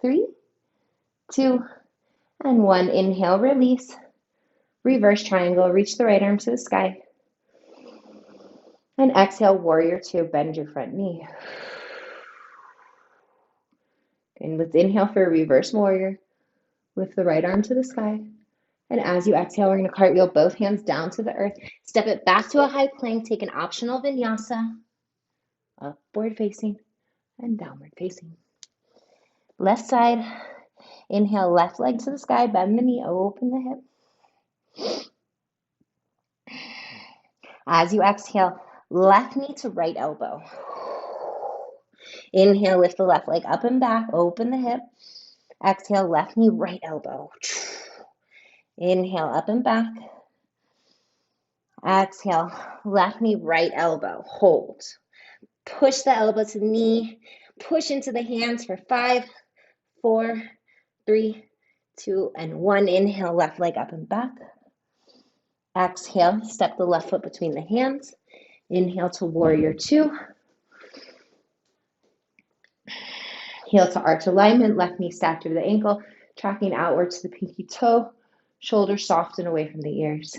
3, 2, and 1. Inhale, release. Reverse triangle. Reach the right arm to the sky. And exhale, warrior 2. Bend your front knee. And let's inhale for a reverse warrior. Lift the right arm to the sky. And as you exhale, we're going to cartwheel both hands down to the earth. Step it back to a high plank. Take an optional vinyasa. Upward facing and downward facing. Left side. Inhale, left leg to the sky. Bend the knee. Open the hip. As you exhale, left knee to right elbow. Inhale, lift the left leg up and back. Open the hip. Exhale, left knee, right elbow. Inhale, up and back. Exhale, left knee, right elbow. Hold. Push the elbow to the knee. Push into the hands for 5, 4, 3, 2, and 1. Inhale, left leg up and back. Exhale, step the left foot between the hands. Inhale to warrior 2. Heel to arch alignment, left knee stacked over the ankle, tracking outward to the pinky toe. Shoulders soft and away from the ears.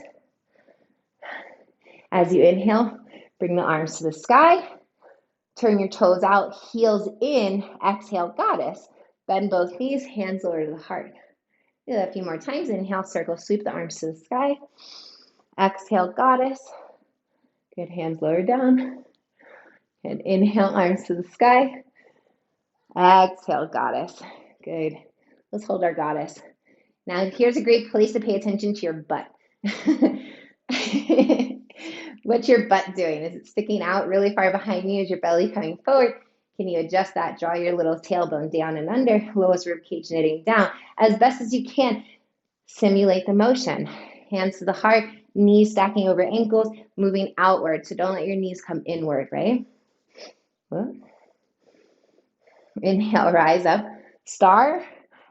As you inhale, bring the arms to the sky. Turn your toes out, heels in. Exhale, goddess. Bend both knees, hands lower to the heart. Do that a few more times. Inhale, circle, sweep the arms to the sky. Exhale, goddess. Good, hands lower down. And inhale, arms to the sky. Exhale, goddess. Good. Let's hold our goddess. Now, here's a great place to pay attention to your butt. What's your butt doing? Is it sticking out really far behind you? Is your belly coming forward? Can you adjust that? Draw your little tailbone down and under, lowest rib cage knitting down as best as you can. Simulate the motion. Hands to the heart, knees stacking over ankles, moving outward. So don't let your knees come inward, right? Inhale, rise up, star,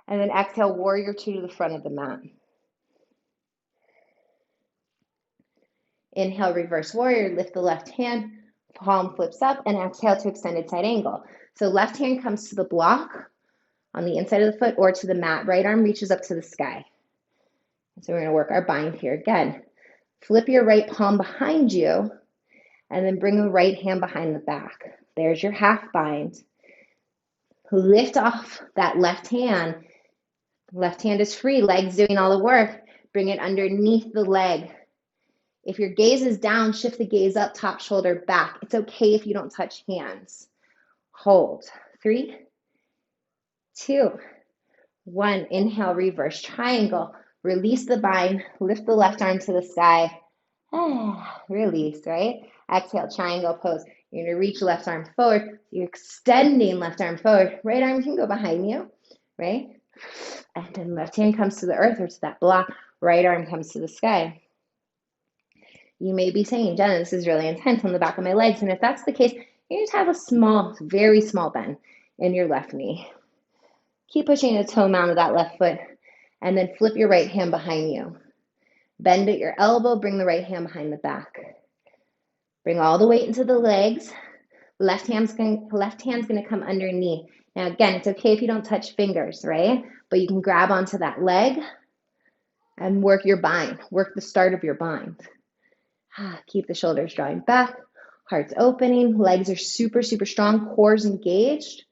and then exhale, warrior two to the front of the mat. Inhale, reverse warrior, lift the left hand, palm flips up, and exhale to extended side angle. So left hand comes to the block on the inside of the foot or to the mat. Right arm reaches up to the sky. So we're going to work our bind here again. Flip your right palm behind you, and then bring the right hand behind the back. There's your half bind. Lift off that left hand. Left hand is free, legs doing all the work. Bring it underneath the leg. If your gaze is down, shift the gaze up, top shoulder back. It's okay if you don't touch hands. Hold. 3, 2, 1. Inhale, reverse triangle. Release the bind. Lift the left arm to the sky. Release, right? Exhale, triangle pose. You're going to reach left arm forward. You're extending left arm forward. Right arm can go behind you, right? And then left hand comes to the earth or to that block. Right arm comes to the sky. You may be saying, Jenna, this is really intense on the back of my legs. And if that's the case, you just have a small, very small bend in your left knee. Keep pushing the toe mound of that left foot. And then flip your right hand behind you. Bend at your elbow, bring the right hand behind the back. Bring all the weight into the legs. Left hand's going to come underneath. Now, again, it's okay if you don't touch fingers, right? But you can grab onto that leg and work your bind. Work the start of your bind. Keep the shoulders drawing back. Heart's opening. Legs are super, super strong. Core's engaged.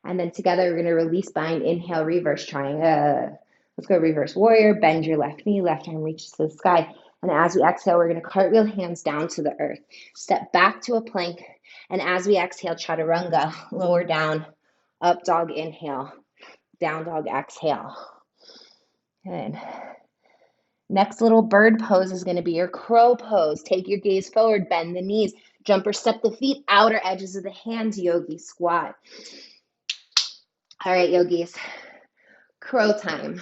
And then together, we're going to release bind. Inhale, reverse triangle. Let's go reverse warrior. Bend your left knee. Left arm reaches to the sky. And as we exhale, we're going to cartwheel hands down to the earth. Step back to a plank. And as we exhale, chaturanga, lower down, up dog, inhale, down dog, exhale. Good. Next little bird pose is going to be your crow pose. Take your gaze forward, bend the knees, jump or step the feet, outer edges of the hands, yogi squat. All right, yogis, crow time.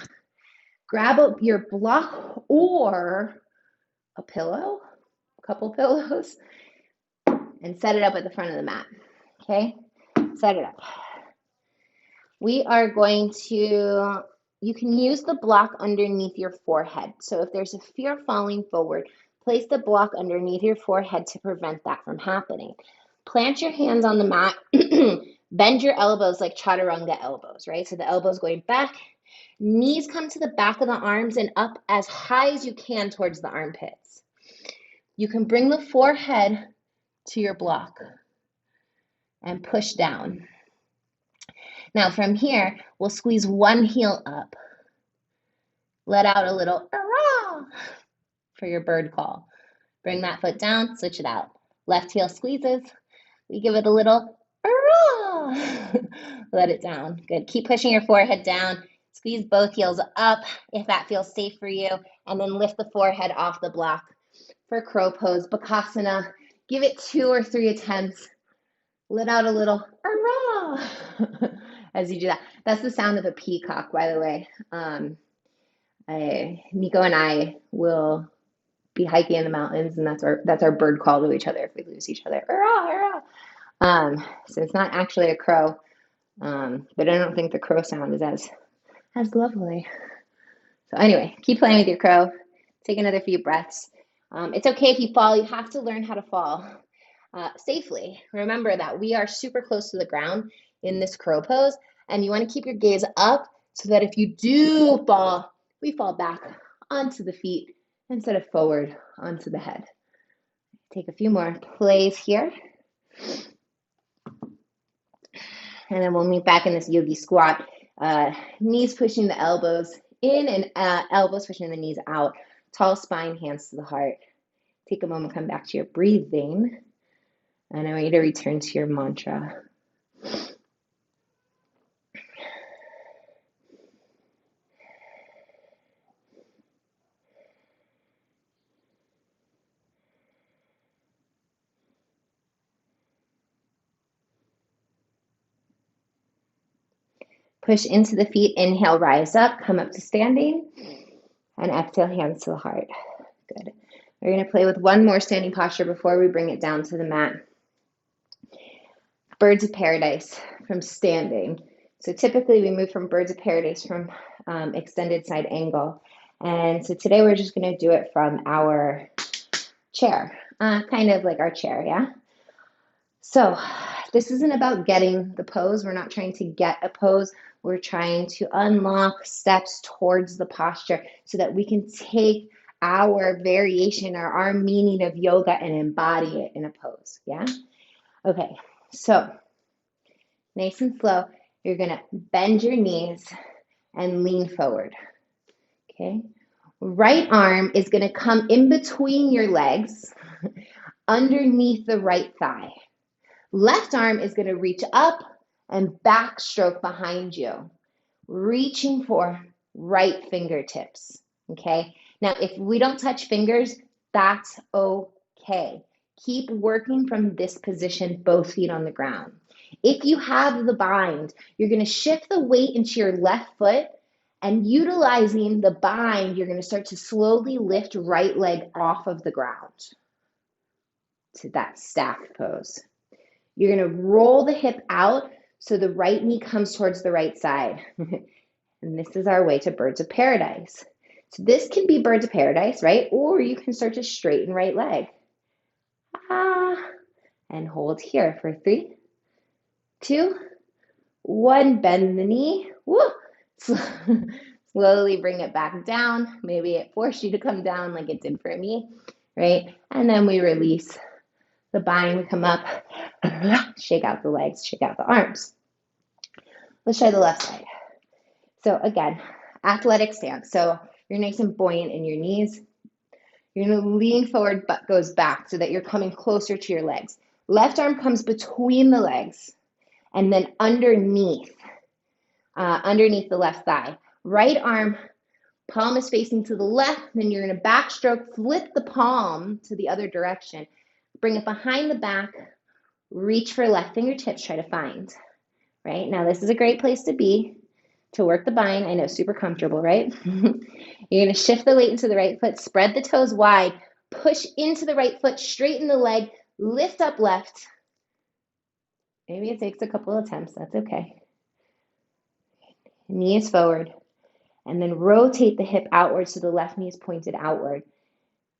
Grab up your block or a pillow, a couple pillows, and set it up at the front of the mat, okay? Set it up. We are going to, you can use the block underneath your forehead. So if there's a fear of falling forward, place the block underneath your forehead to prevent that from happening. Plant your hands on the mat, bend your elbows like chaturanga elbows, right? So the elbows going back, knees come to the back of the arms and up as high as you can towards the armpits. You can bring the forehead to your block and push down. Now from here, we'll squeeze one heel up. Let out a little "Arrah" for your bird call. Bring that foot down, switch it out. Left heel squeezes. We give it a little "Arrah." Let it down. Good. Keep pushing your forehead down. Squeeze both heels up if that feels safe for you. And then lift the forehead off the block for crow pose, Bakasana. Give it 2 or 3 attempts. Let out a little "Arrah" as you do that. That's the sound of a peacock, by the way. Nico and I will be hiking in the mountains, and that's our bird call to each other if we lose each other. "Arrah, arrah." So it's not actually a crow, but I don't think the crow sound is as lovely. So anyway, keep playing with your crow. Take another few breaths. It's okay if you fall. You have to learn how to fall safely. Remember that we are super close to the ground in this crow pose, and you want to keep your gaze up so that if you do fall, we fall back onto the feet instead of forward onto the head. Take a few more plays here. And then we'll meet back in this yogi squat. Knees pushing the elbows in and elbows pushing the knees out. Tall spine, hands to the heart. Take a moment, come back to your breathing. And I want you to return to your mantra. Push into the feet, inhale, rise up, come up to standing, and exhale, hands to the heart. Good. We're going to play with one more standing posture before we bring it down to the mat. Birds of paradise from standing. So typically we move from birds of paradise from extended side angle. And so today we're just going to do it from our chair, kind of like our chair, yeah? So this isn't about getting the pose. We're not trying to get a pose. We're trying to unlock steps towards the posture so that we can take our variation or our meaning of yoga and embody it in a pose, yeah? Okay, so nice and slow, you're gonna bend your knees and lean forward, okay? Right arm is gonna come in between your legs, underneath the right thigh. Left arm is gonna reach up and backstroke behind you, reaching for right fingertips, okay? Now, if we don't touch fingers, that's okay. Keep working from this position, both feet on the ground. If you have the bind, you're going to shift the weight into your left foot, and utilizing the bind, you're going to start to slowly lift right leg off of the ground to that staff pose. You're going to roll the hip out so the right knee comes towards the right side. And this is our way to birds of paradise. So this can be birds of paradise, right? Or you can start to straighten right leg. And hold here for 3, 2, 1. Bend the knee. Woo! Slowly bring it back down. Maybe it forced you to come down like it did for me, right? And then we release the bind. We come up, shake out the legs, shake out the arms. Let's try the left side. So again, athletic stance. So you're nice and buoyant in your knees. You're going to lean forward, butt goes back so that you're coming closer to your legs. Left arm comes between the legs and then underneath the left thigh. Right arm, palm is facing to the left, then you're going to backstroke, flip the palm to the other direction. Bring it behind the back, reach for left fingertips, try to find, right? Now this is a great place to be, to work the bind. I know, super comfortable, right? You're going to shift the weight into the right foot, spread the toes wide, push into the right foot, straighten the leg, lift up left. Maybe it takes a couple of attempts, that's okay. Knee is forward, and then rotate the hip outward so the left knee is pointed outward.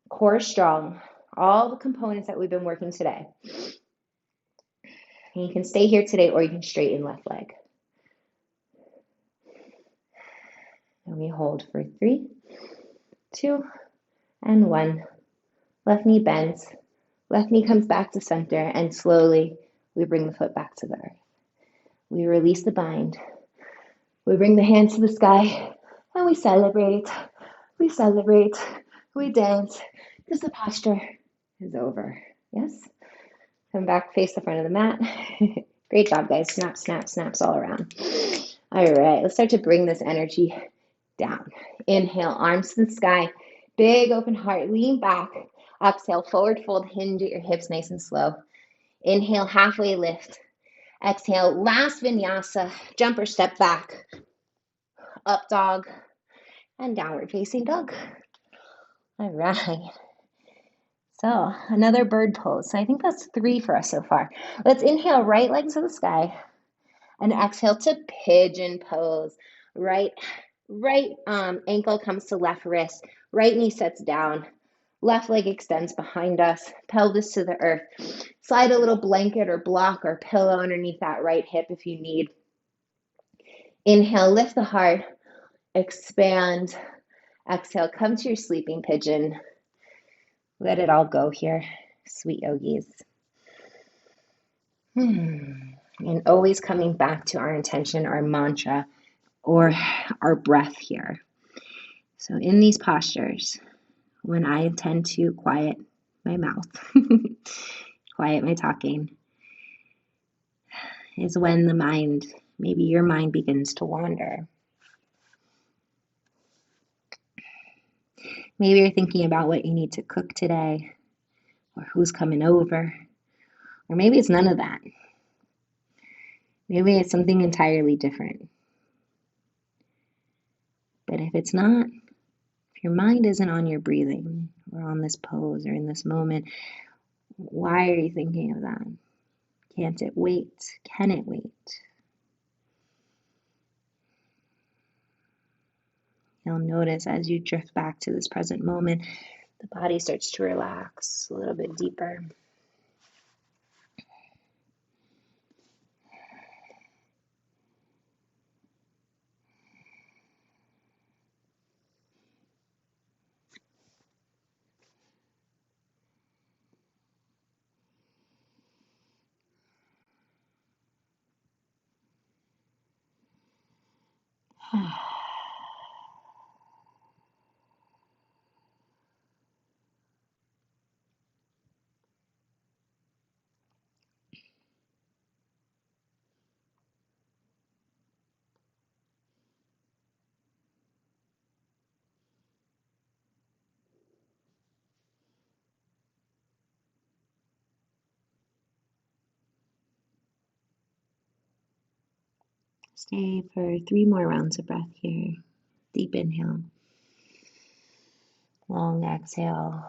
Core strong, all the components that we've been working today. And you can stay here today or you can straighten left leg. And we hold for 3, 2, and 1. Left knee bends, left knee comes back to center, and slowly we bring the foot back to the earth. We release the bind. We bring the hands to the sky, and we celebrate, we dance, because the posture is over. Yes? Come back, face the front of the mat. Great job, guys. Snap, snap, snaps all around. All right, let's start to bring this energy down. Inhale, arms to the sky. Big open heart, lean back. Exhale, forward fold, hinge at your hips nice and slow. Inhale, halfway lift. Exhale, last vinyasa, jump or step back. Up dog and downward facing dog. All right. So another bird pose. So I think that's 3 for us so far. Let's inhale, right leg to the sky. And exhale to pigeon pose. Right ankle comes to left wrist. Right knee sets down. Left leg extends behind us. Pelvis to the earth. Slide a little blanket or block or pillow underneath that right hip if you need. Inhale, lift the heart. Expand. Exhale, come to your sleeping pigeon. Let it all go here. sweet yogis. And always coming back to our intention, our mantra, or our breath here. So in these postures, when I intend to quiet my mouth, quiet my talking, is when the mind, maybe your mind begins to wander. Maybe you're thinking about what you need to cook today, or who's coming over, or maybe it's none of that. Maybe it's something entirely different. But if it's not, if your mind isn't on your breathing, or on this pose, or in this moment, why are you thinking of that? Can't it wait? Can it wait? You'll notice as you drift back to this present moment, the body starts to relax a little bit deeper. Stay for 3 more rounds of breath here. Deep inhale, long exhale.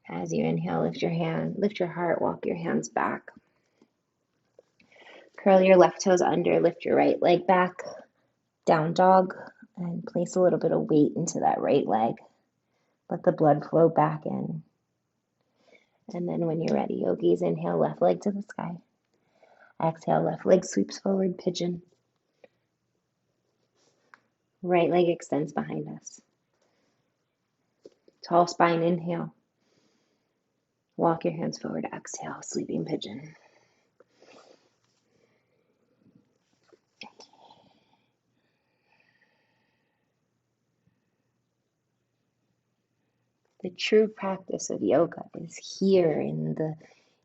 As you inhale, lift your heart, walk your hands back. Curl your left toes under, lift your right leg back, down dog, and place a little bit of weight into that right leg. Let the blood flow back in. And then when you're ready, yogis, inhale, left leg to the sky. Exhale, left leg sweeps forward, pigeon. Right leg extends behind us. Tall spine, inhale. Walk your hands forward, exhale, sleeping pigeon. The true practice of yoga is here in the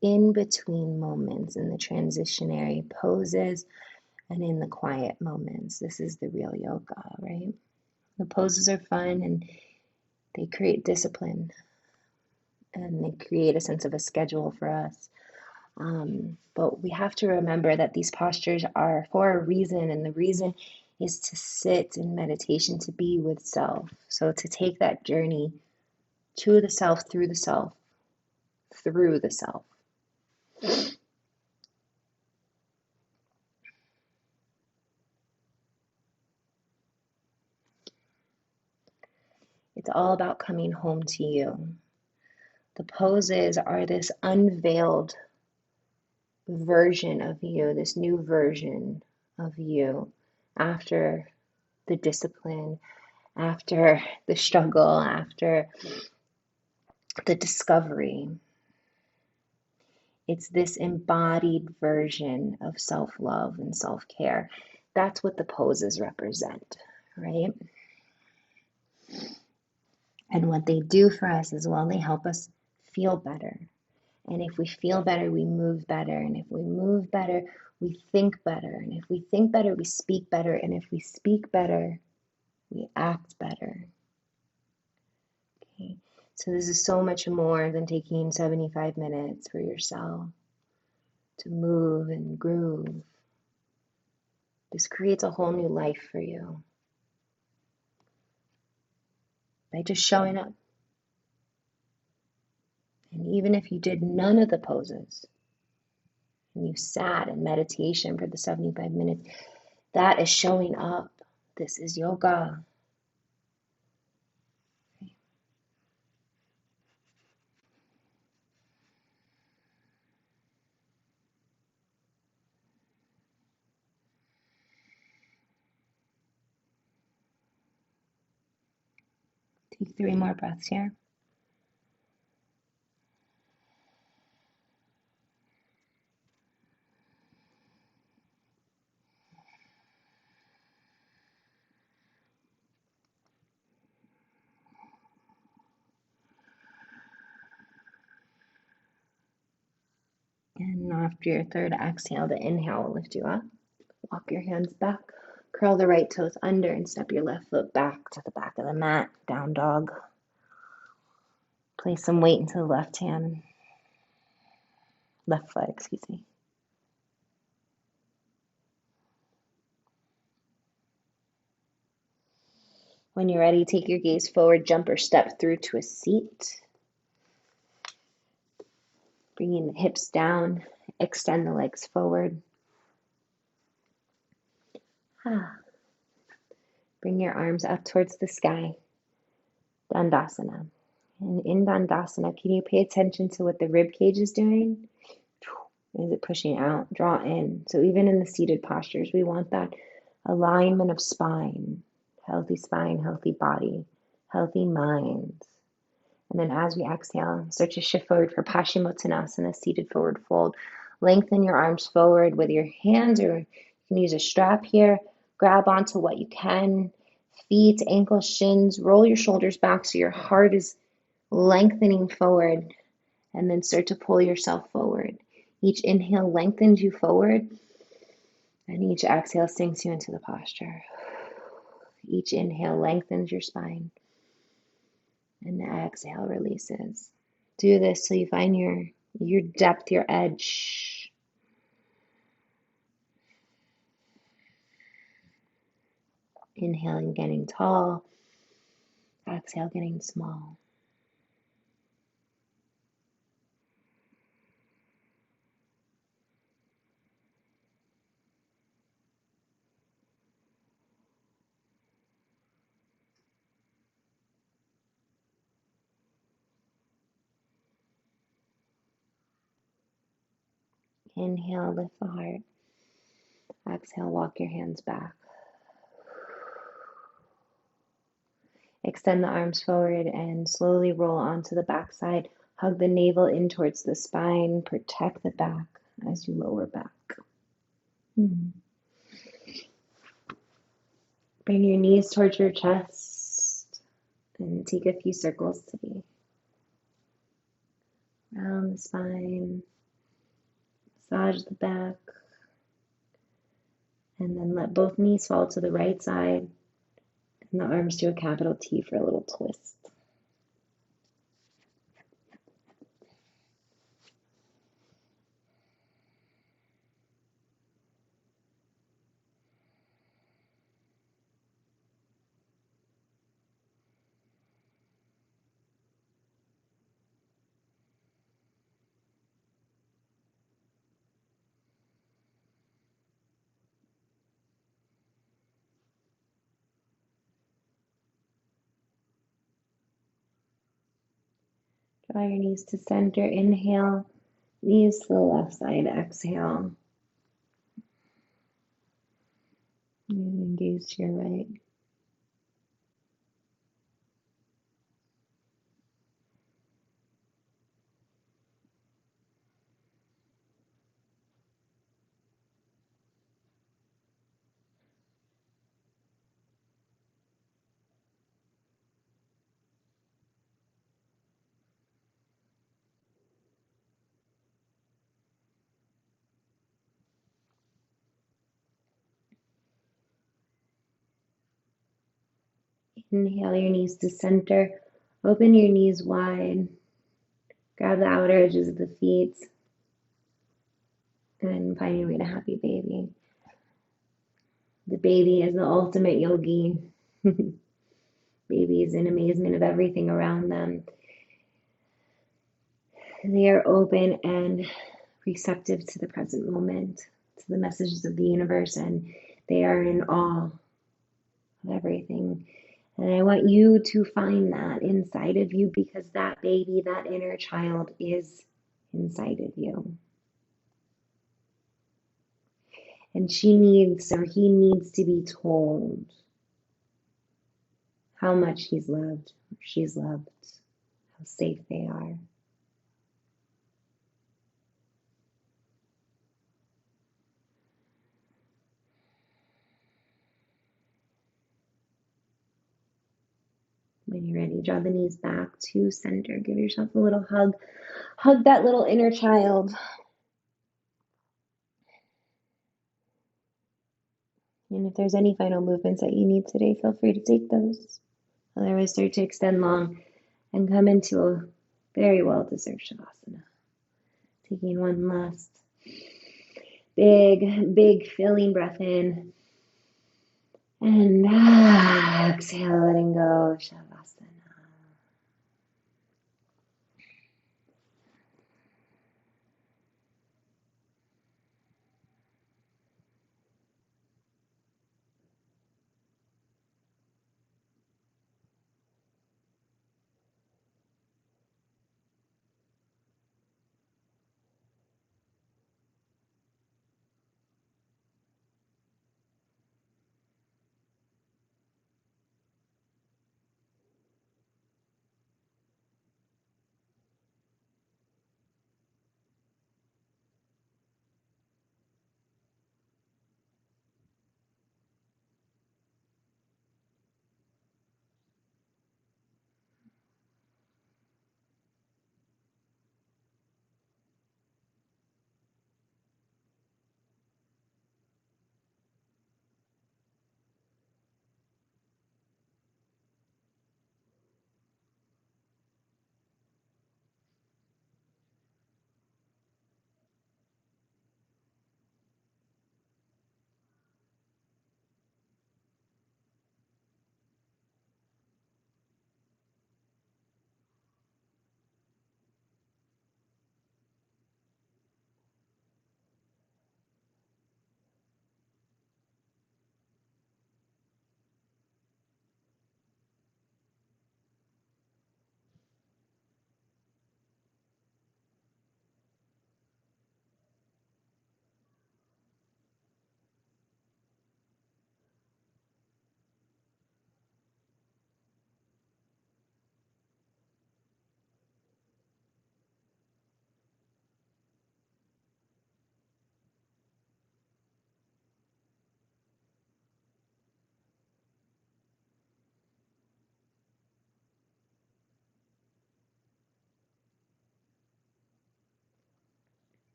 in-between moments, in the transitionary poses, and in the quiet moments. This is the real yoga, right? The poses are fun and they create discipline and they create a sense of a schedule for us. But we have to remember that these postures are for a reason, and the reason is to sit in meditation, to be with self. So to take that journey to the self, through the self, through the self. It's all about coming home to you. The poses are this unveiled version of you, this new version of you after the discipline, after the struggle, after the discovery. It's this embodied version of self-love and self-care. That's what the poses represent, right? And what they do for us is, well, they help us feel better. And if we feel better, we move better. And if we move better, we think better. And if we think better, we speak better. And if we speak better, we act better. Okay. So this is so much more than taking 75 minutes for yourself to move and groove. This creates a whole new life for you by just showing up. And even if you did none of the poses and you sat in meditation for the 75 minutes, that is showing up. This is yoga. Take 3 more breaths here. And after your third exhale, the inhale will lift you up. Walk your hands back. Curl the right toes under and step your left foot back to the back of the mat. Down dog. Place some weight into the left foot, excuse me. When you're ready, take your gaze forward, jump or step through to a seat. Bringing the hips down, extend the legs forward. Bring your arms up towards the sky. Dandasana. And in Dandasana, can you pay attention to what the rib cage is doing? Is it pushing out? Draw in. So even in the seated postures, we want that alignment of spine, healthy body, healthy mind. And then as we exhale, start to shift forward for Paschimottanasana, seated forward fold. Lengthen your arms forward with your hands, or you can use a strap here. Grab onto what you can. Feet, ankles, shins. Roll your shoulders back so your heart is lengthening forward. And then start to pull yourself forward. Each inhale lengthens you forward. And each exhale sinks you into the posture. Each inhale lengthens your spine. And the exhale releases. Do this till you find your depth, your edge. Inhaling, getting tall. Exhale, getting small. Inhale, lift the heart. Exhale, walk your hands back. Extend the arms forward and slowly roll onto the back side. Hug the navel in towards the spine. Protect the back as you lower back. Bring your knees towards your chest and take a few circles today. Around the spine. Massage the back. And then let both knees fall to the right side. And the arms do a capital T for a little twist. Draw your knees to center. Inhale. Knees to the left side. Exhale. And gaze to your right. Inhale your knees to center. Open your knees wide. Grab the outer edges of the feet. And find your way to happy baby. The baby is the ultimate yogi. Baby is in amazement of everything around them. They are open and receptive to the present moment, to the messages of the universe, and they are in awe of everything. And I want you to find that inside of you, because that baby, that inner child is inside of you. And she needs, or he needs, to be told how much he's loved, she's loved, how safe they are. When you're ready, draw the knees back to center. Give yourself a little hug. Hug that little inner child. And if there's any final movements that you need today, feel free to take those. Otherwise, start to extend long and come into a very well-deserved Shavasana. Taking one last big filling breath in. And exhale, letting go, Shavasana.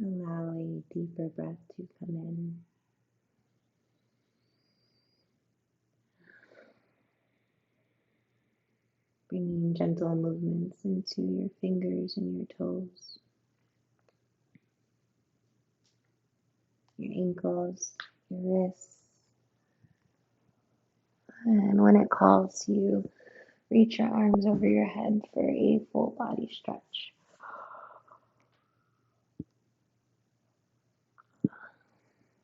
Allow a deeper breath to come in. Bringing gentle movements into your fingers and your toes, your ankles, your wrists. And when it calls you, reach your arms over your head for a full body stretch.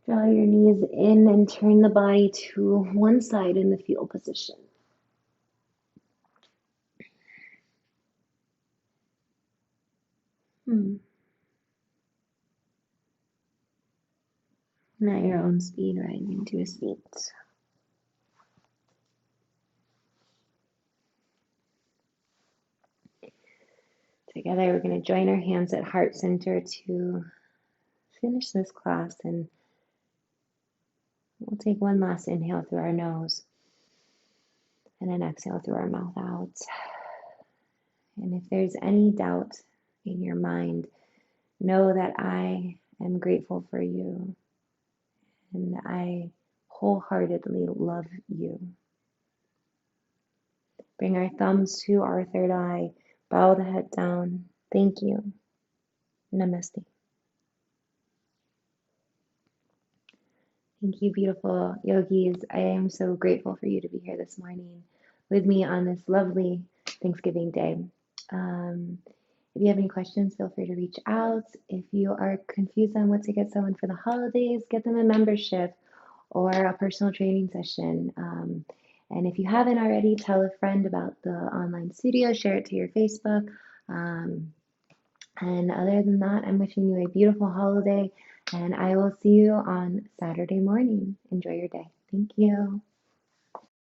Draw your knees in and turn the body to one side in the fetal position. And at your own speed, rising to a seat. Take together, we're going to join our hands at heart center to finish this class, and we'll take one last inhale through our nose and an exhale through our mouth out. And if there's any doubt in your mind, know that I am grateful for you and I wholeheartedly love you. Bring our thumbs to our third eye, bow the head down. Thank you. Namaste. Thank you, beautiful yogis. I am so grateful for you to be here this morning with me on this lovely Thanksgiving day. If you have any questions, feel free to reach out. If you are confused on what to get someone for the holidays, get them a membership or a personal training session. And if you haven't already, tell a friend about the online studio, share it to your Facebook. And other than that, I'm wishing you a beautiful holiday, and I will see you on Saturday morning. Enjoy your day. Thank you.